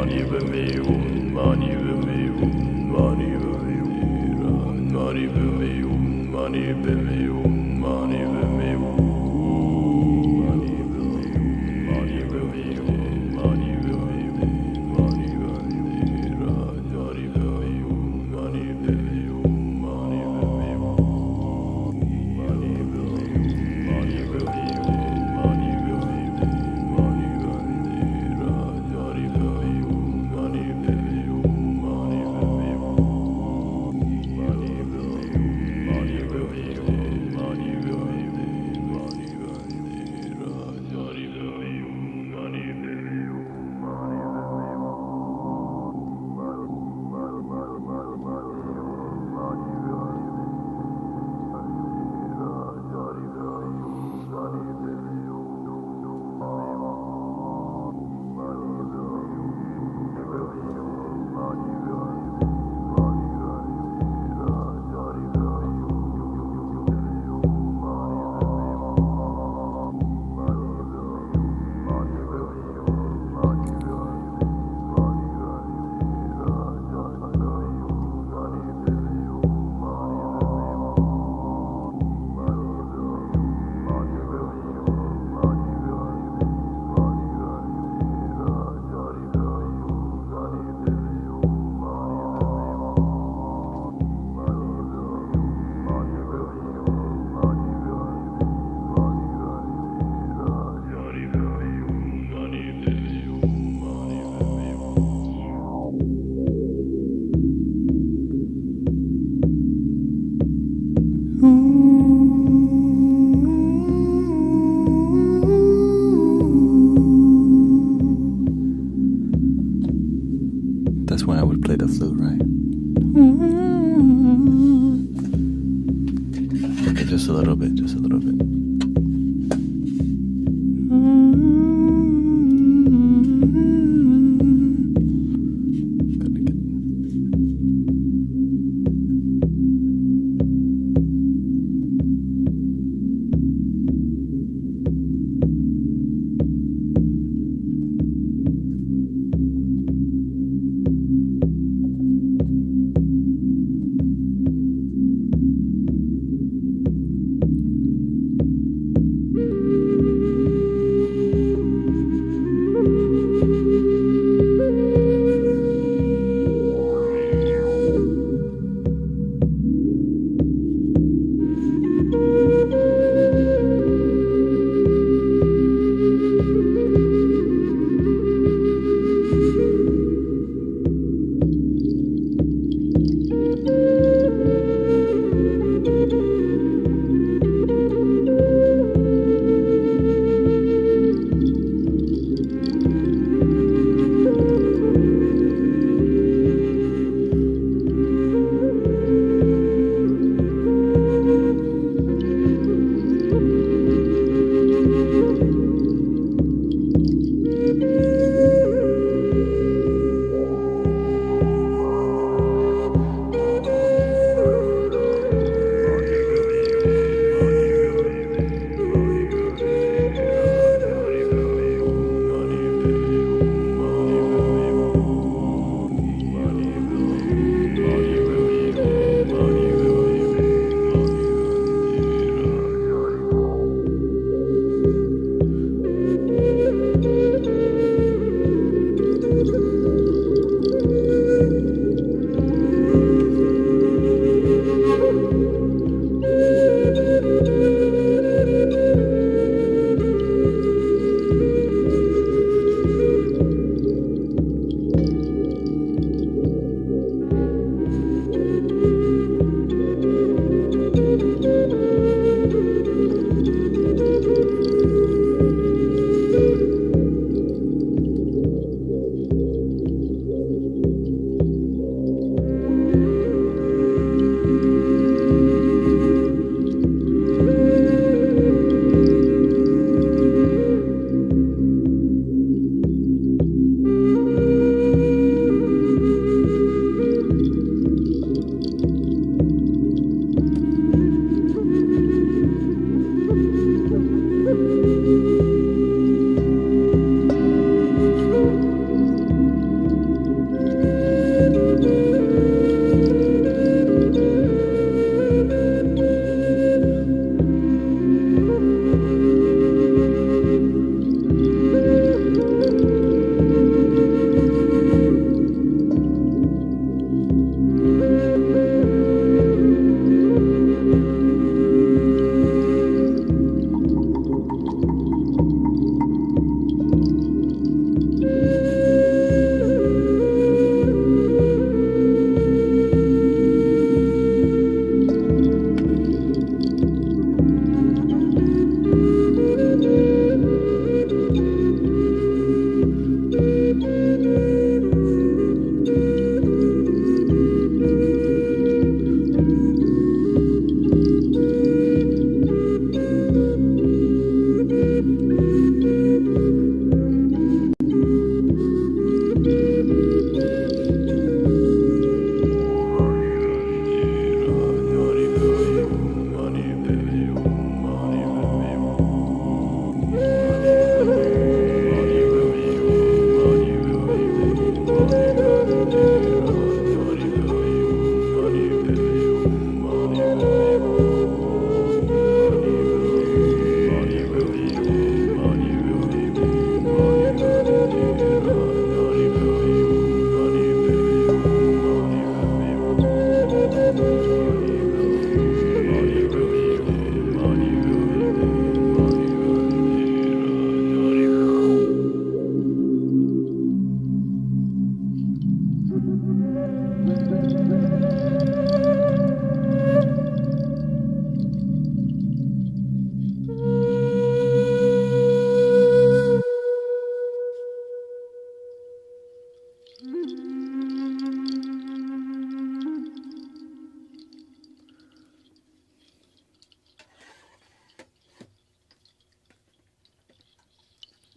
Money,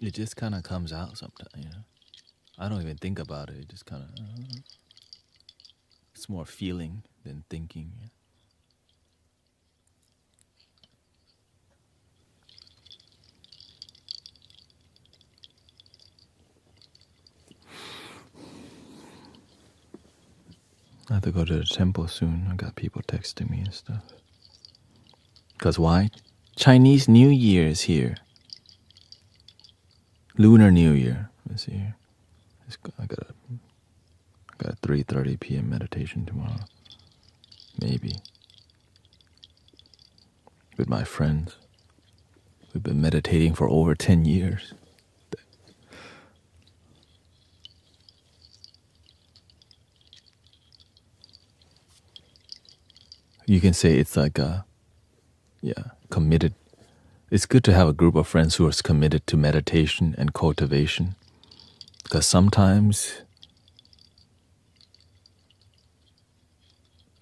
It just kind of comes out sometimes, I don't even think about it. It just kind of, it's more feeling than thinking. I have to go to the temple soon. I got people texting me and stuff. Because why? Chinese New Year is here. Lunar New Year is here. I got a 3:30 p.m. meditation tomorrow. Maybe. With my friends. We've been meditating for over 10 years. You can say it's like committed. It's good to have a group of friends who are committed to meditation and cultivation. Because sometimes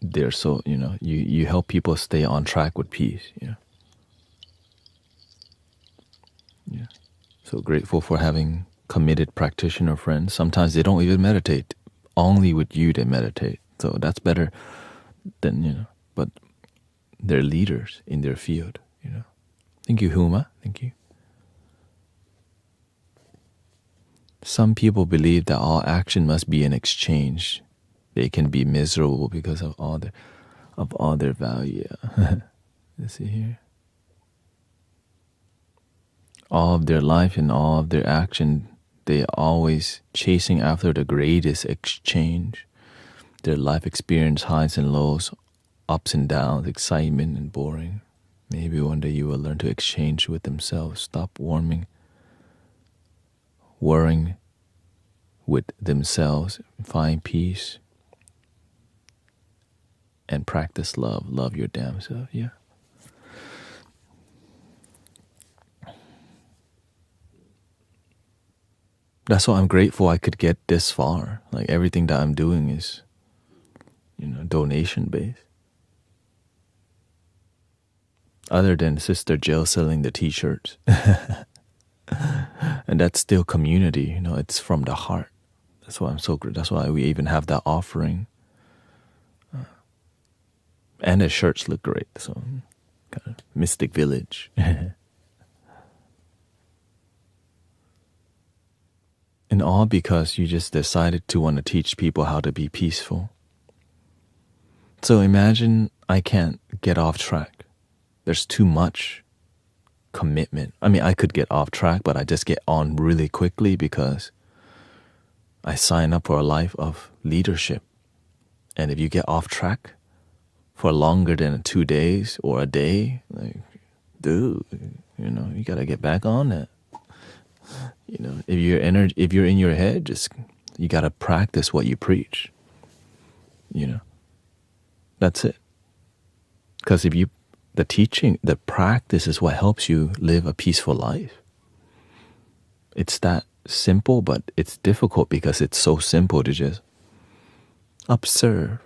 they're so, you help people stay on track with peace. Yeah. So grateful for having committed practitioner friends. Sometimes they don't even meditate. Only with you they meditate. So that's better than, but they're leaders in their field, Thank you, Huma. Thank you. Some people believe that all action must be an exchange. They can be miserable because of all their value. Let's see here. All of their life and all of their action, they are always chasing after the greatest exchange. Their life experience highs and lows, ups and downs, excitement and boring. Maybe one day you will learn to exchange with themselves, stop worrying with themselves, find peace, and practice love. Love your damn self, yeah. That's why I'm grateful I could get this far. Like everything that I'm doing is, donation based. Other than Sister Jill selling the t-shirts. And that's still community, it's from the heart. That's why I'm so grateful. That's why we even have that offering. And the shirts look great, so kind of Mystic Village. And all because you just decided to want to teach people how to be peaceful. So imagine I can't get off track. There's too much commitment. I mean, I could get off track, but I just get on really quickly because I sign up for a life of leadership. And if you get off track for longer than 2 days or a day, like, dude, you gotta get back on that. If you're in your head, just you gotta practice what you preach. That's it. Because the teaching, the practice is what helps you live a peaceful life. It's that simple, but it's difficult because it's so simple to just observe.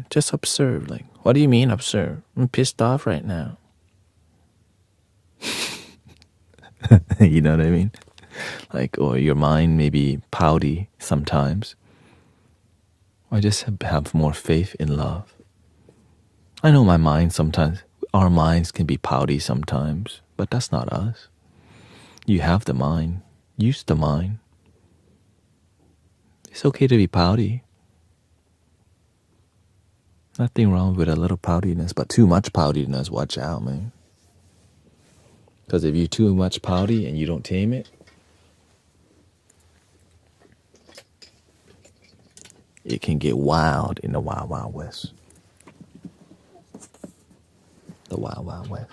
Just observe. Like, what do you mean observe? I'm pissed off right now. You know what I mean? Like, or your mind may be pouty sometimes. Or just have more faith in love. I know my mind sometimes, our minds can be pouty sometimes, but that's not us. You have the mind. Use the mind. It's okay to be pouty. Nothing wrong with a little poutiness, but too much poutiness, watch out, man. Because if you're too much pouty and you don't tame it, it can get wild in the Wild Wild West. The Wild Wild West.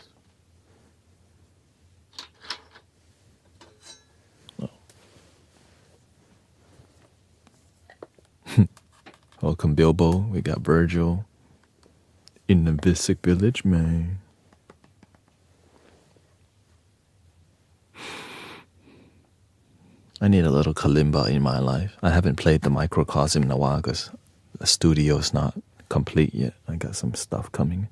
Oh. Welcome, Bilbo. We got Virgil in the Mystic Village, man. I need a little kalimba in my life. I haven't played the microcosm in a while because the studio's not complete yet. I got some stuff coming.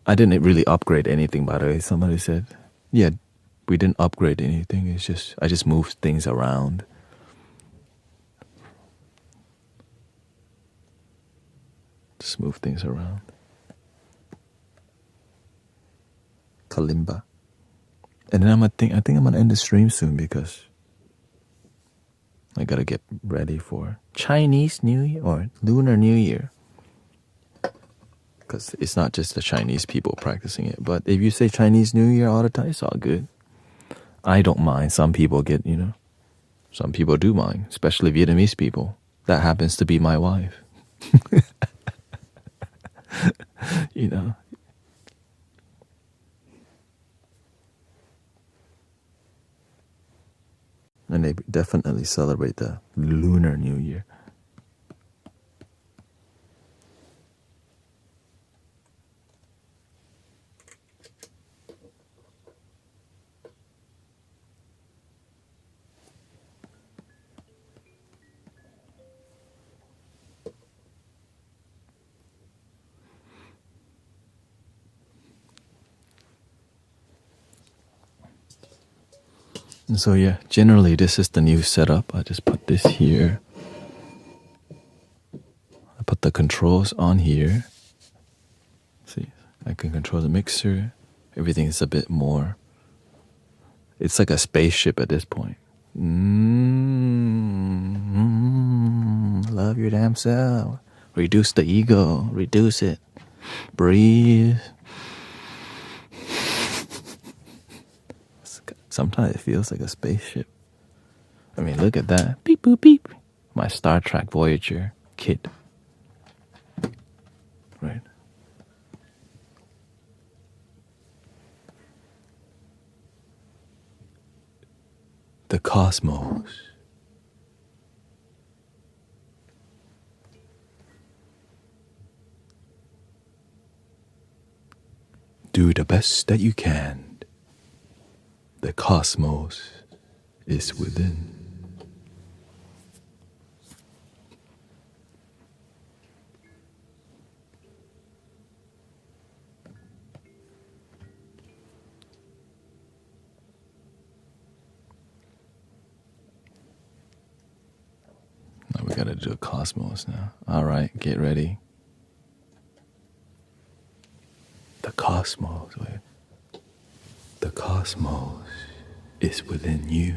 I didn't really upgrade anything, by the way. Somebody said, yeah, We didn't upgrade anything. It's just I just moved things around. Just move things around. Kalimba. And then I think I'm gonna end the stream soon because I gotta get ready for Chinese New Year or Lunar New Year. Because it's not just the Chinese people practicing it. But if you say Chinese New Year all the time, it's all good. I don't mind. Some people get, some people do mind, especially Vietnamese people. That happens to be my wife. you know. And they definitely celebrate the Lunar New Year. And so yeah, generally this is the new setup. I just put this here. I put the controls on here. See, I can control the mixer. Everything is a bit more. It's like a spaceship at this point. Love your damn self. Reduce the ego. Reduce it. Breathe. Sometimes it feels like a spaceship. I mean, look at that. Beep, boop, beep. My Star Trek Voyager kit. Right. The cosmos. Do the best that you can. The cosmos is within. Now we gotta do a cosmos now. All right, get ready. The cosmos. Wait. The cosmos is within you.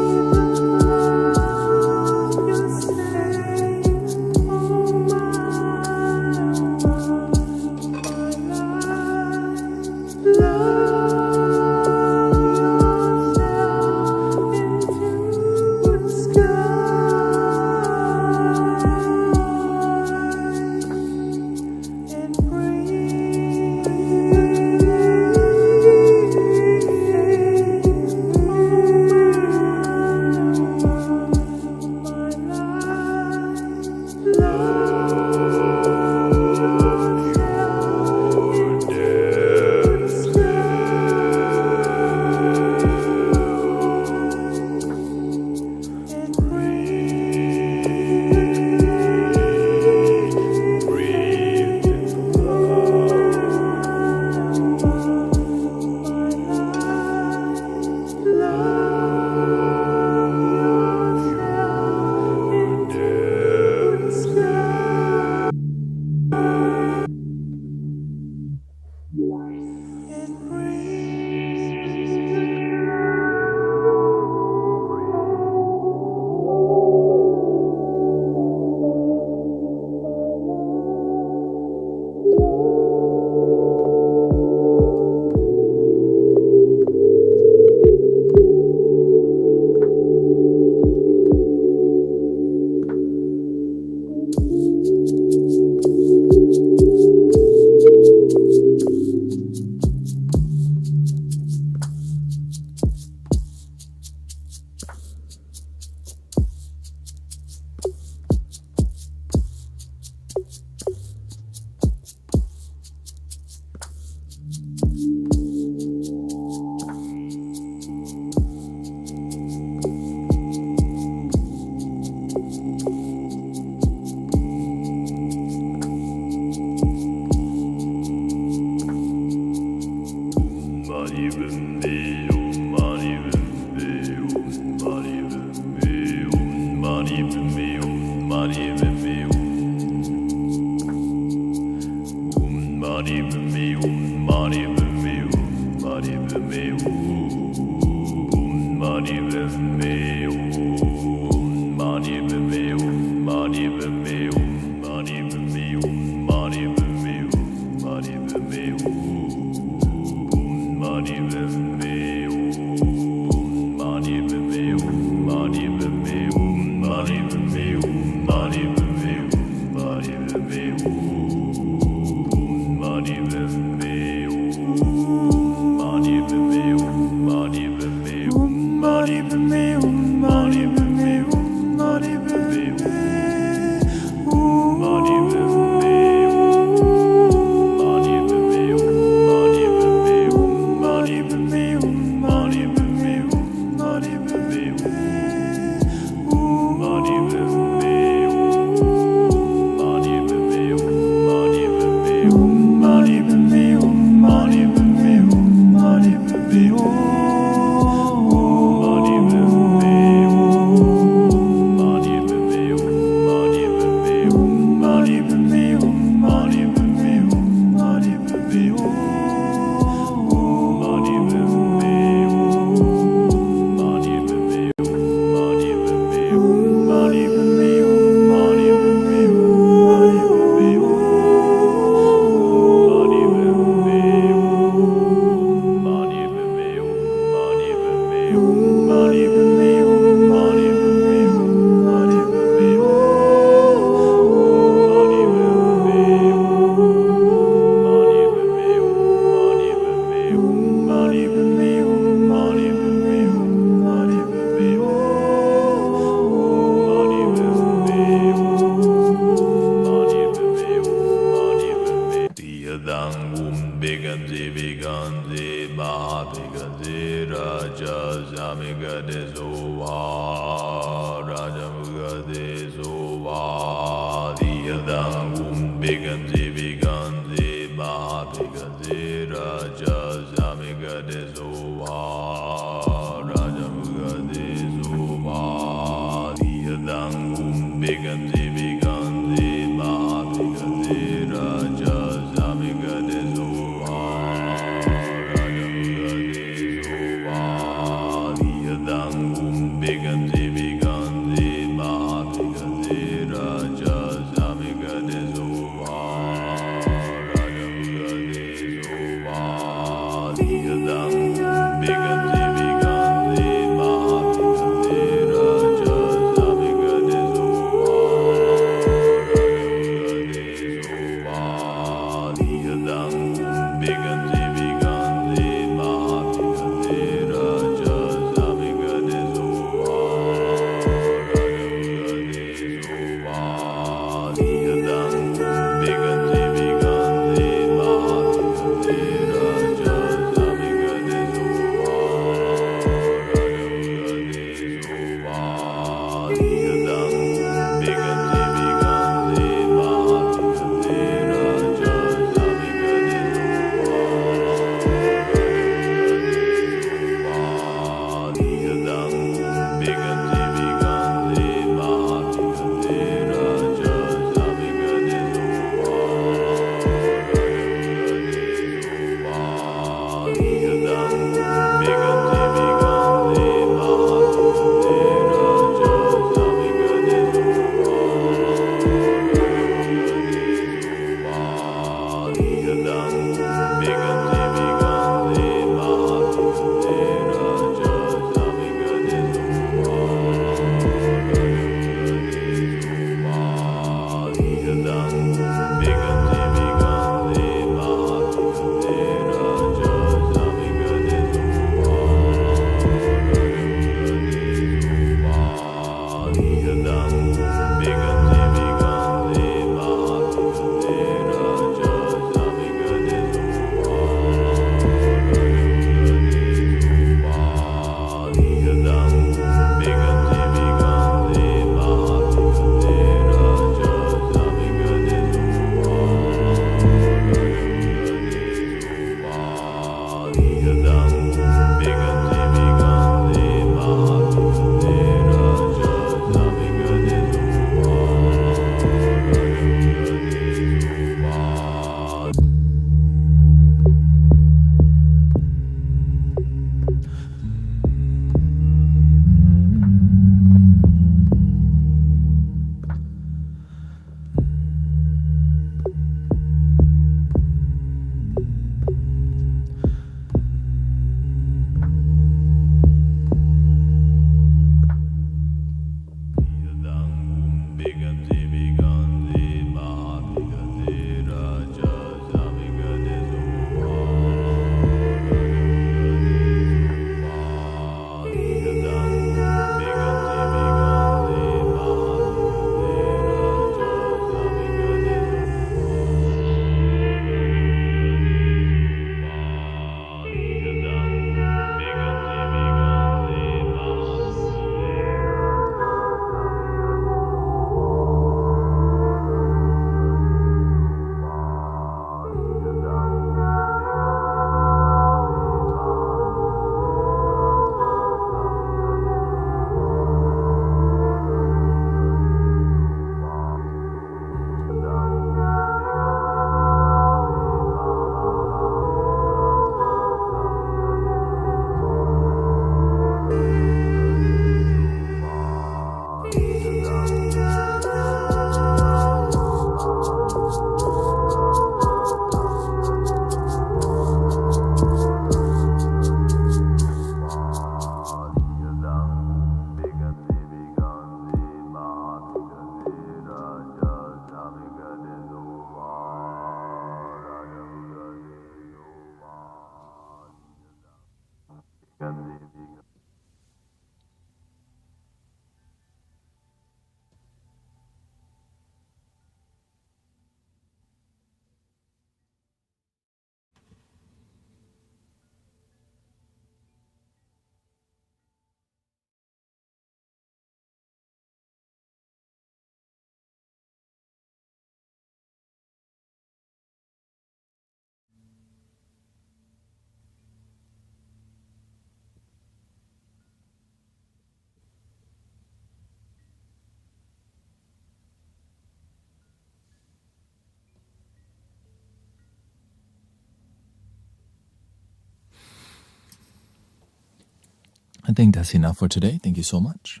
I think that's enough for today. Thank you so much.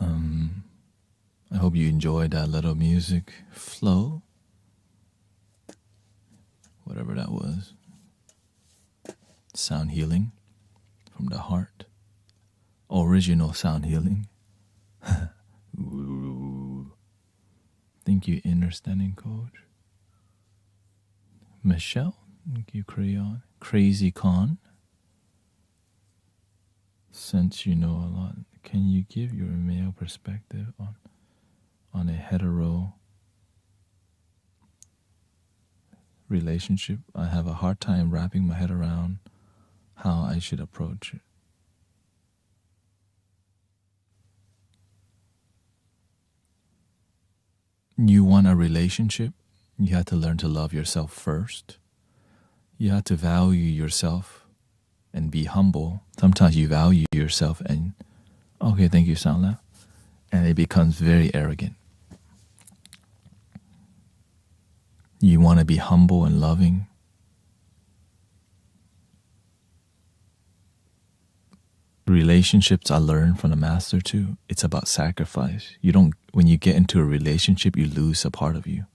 I hope you enjoyed that little music flow, whatever that was. Sound healing from the heart. Original sound healing. Ooh. Thank you, Inner Standing Coach. Michelle, thank you, Crayon. Crazy Con. Since you know a lot, can you give your male perspective on a hetero relationship? I have a hard time wrapping my head around how I should approach it. You want a relationship, you have to learn to love yourself first. You have to value yourself and be humble. Sometimes you value yourself and, okay, thank you, Soundla. And it becomes very arrogant. You want to be humble and loving. Relationships I learned from the master too. It's about sacrifice. When you get into a relationship, you lose a part of you.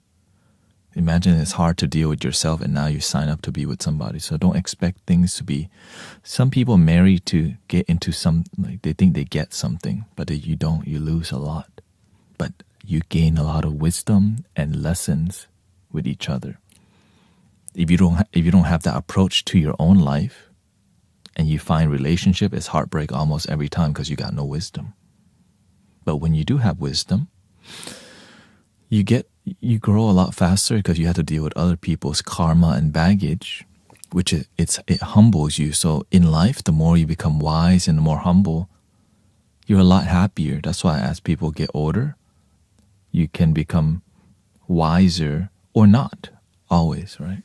Imagine it's hard to deal with yourself and now you sign up to be with somebody. So don't expect things to be. Some people marry to get into they think they get something, but you don't. You lose a lot. But you gain a lot of wisdom and lessons with each other. If you don't have that approach to your own life, and you find relationship is heartbreak almost every time because you got no wisdom. But when you do have wisdom, you grow a lot faster because you have to deal with other people's karma and baggage, which it humbles you. So in life, the more you become wise and the more humble, you're a lot happier. That's why as people get older, you can become wiser or not always, right?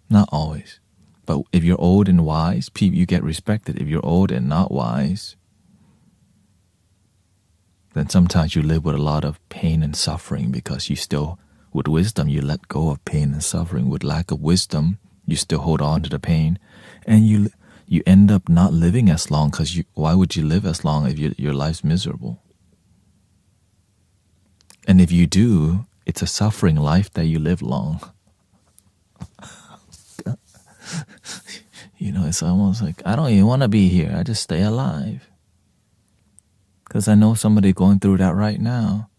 Not always. But if you're old and wise, you get respected. If you're old and not wise, then sometimes you live with a lot of pain and suffering because with wisdom, you let go of pain and suffering. With lack of wisdom, you still hold on to the pain. And you end up not living as long because why would you live as long if your life's miserable? And if you do, it's a suffering life that you live long. It's almost like, I don't even want to be here. I just stay alive. Because I know somebody going through that right now.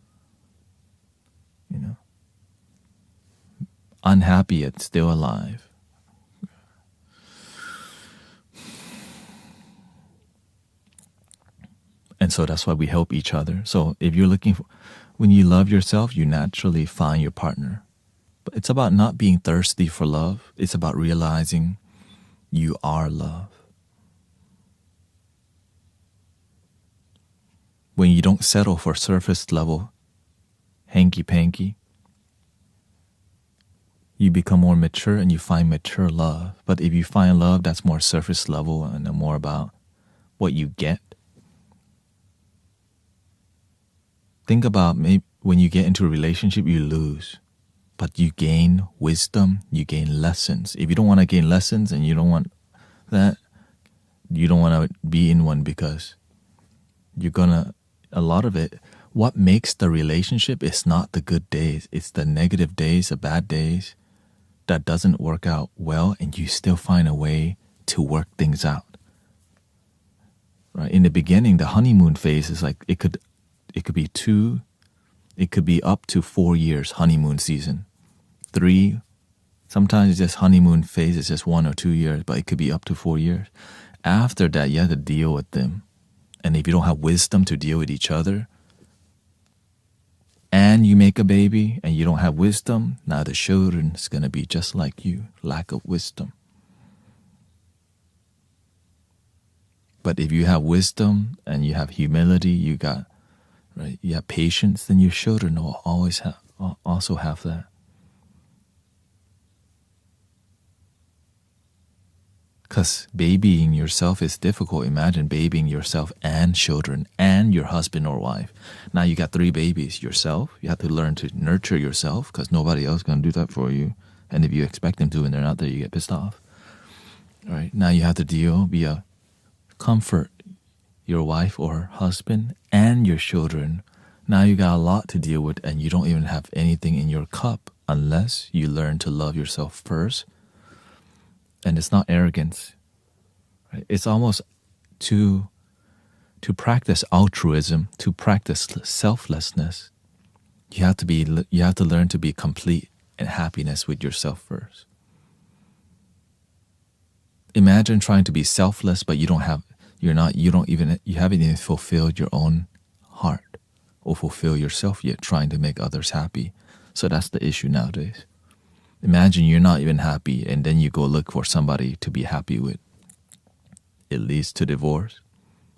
Unhappy yet still alive. And so that's why we help each other. So if you're when you love yourself, you naturally find your partner. But it's about not being thirsty for love. It's about realizing you are love. When you don't settle for surface level hanky-panky, you become more mature and you find mature love. But if you find love that's more surface level and more about what you get, think about maybe when you get into a relationship, you lose. But you gain wisdom, you gain lessons. If you don't want to gain lessons and you don't want that, you don't want to be in one because a lot of it, what makes the relationship is not the good days. It's the negative days, the bad days that doesn't work out well and you still find a way to work things out. Right? In the beginning, the honeymoon phase is like, it could be up to 4 years honeymoon season. 3, sometimes it's just honeymoon phase, it's just 1 or 2 years, but it could be up to 4 years. After that, you have to deal with them. And if you don't have wisdom to deal with each other, and you make a baby and you don't have wisdom, now the children is going to be just like you, lack of wisdom. But if you have wisdom and you have humility, you have patience, then your children will also have that. Because babying yourself is difficult. Imagine babying yourself and children and your husband or wife. Now you got 3 babies. Yourself, you have to learn to nurture yourself because nobody else is going to do that for you. And if you expect them to and they're not there, you get pissed off. All right. Now you have to be a comfort your wife or husband and your children, now you got a lot to deal with and you don't even have anything in your cup unless you learn to love yourself first. And it's not arrogance. Right? It's almost to practice altruism, to practice selflessness. You have to learn to be complete in happiness with yourself first. Imagine trying to be selfless, but you haven't even fulfilled your own heart or fulfill yourself yet, trying to make others happy. So that's the issue nowadays. Imagine you're not even happy and then you go look for somebody to be happy with. It leads to divorce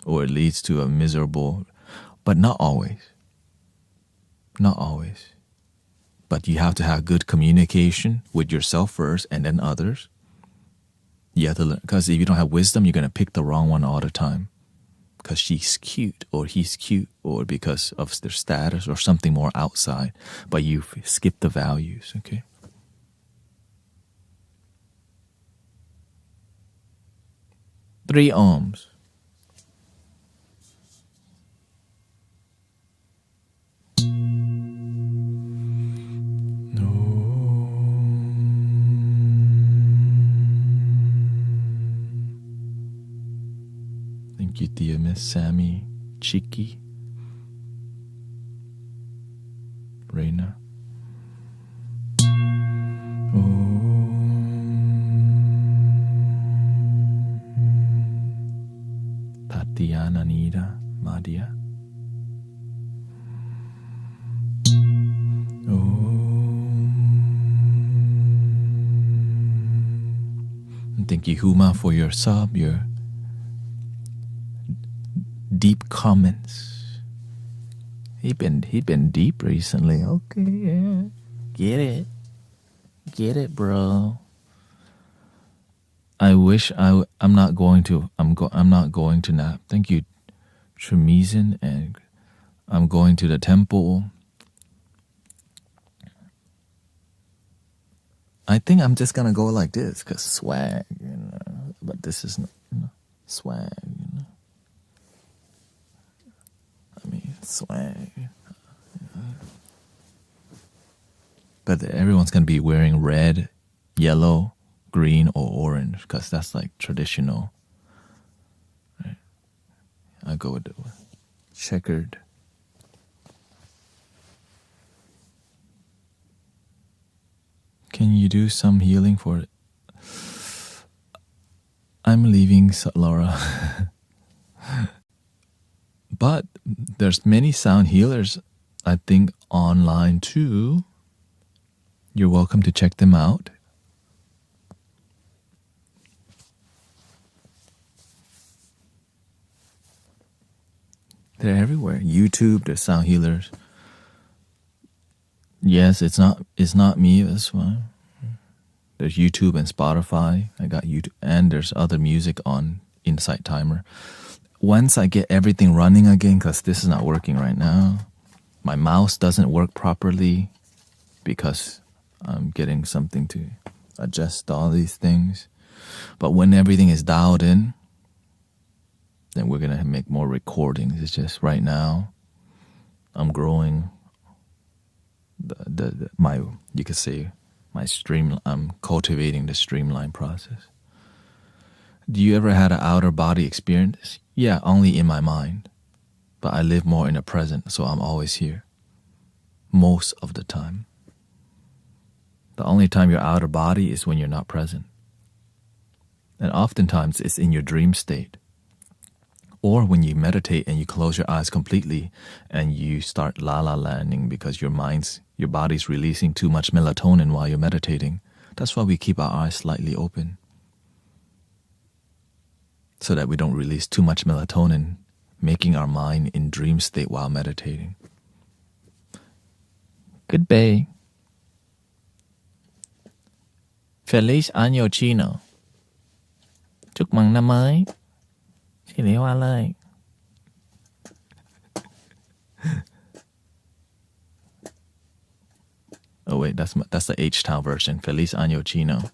or it leads to a miserable, but not always. Not always. But you have to have good communication with yourself first and then others. You have to learn, because if you don't have wisdom, you're going to pick the wrong one all the time. Because she's cute or he's cute or because of their status or something more outside. But you skip the values, okay? Three Ohms. Thank you, dear Miss Sammy, Chiki, Reina. Tatiana, Nida, Madia. And thank you, Huma, for your sub, your deep comments. He been deep recently. Okay, yeah. Get it, bro. I wish I'm not going to nap. Thank you, Tremizin, and I'm going to the temple. I think I'm just gonna go like this, cause swag, But this is not, swag, I mean, swag. But everyone's gonna be wearing red, yellow, green, or orange, because that's like traditional. Right? I go with the checkered. Can you do some healing for it? I'm leaving, Laura. But there's many sound healers, I think, online too. You're welcome to check them out. They're everywhere. YouTube, there's sound healers. Yes, it's not me, that's why. There's YouTube and Spotify. I got YouTube, and there's other music on Insight Timer. Once I get everything running again, because this is not working right now. My mouse doesn't work properly because I'm getting something to adjust all these things. But when everything is dialed in, then we're gonna make more recordings. It's just right now, I'm growing you could say my stream. I'm cultivating the streamline process. Do you ever had an outer body experience? Yeah, only in my mind. But I live more in the present, so I'm always here. Most of the time. The only time you're outer body is when you're not present. And oftentimes it's in your dream state. Or when you meditate and you close your eyes completely and you start la-la landing because your body's releasing too much melatonin while you're meditating. That's why we keep our eyes slightly open. So that we don't release too much melatonin, making our mind in dream state while meditating. Good day. Feliz año chino. Chúc mừng năm mới. Xin lỗi hoa lời. Oh wait, that's the H-Town version. Feliz año chino.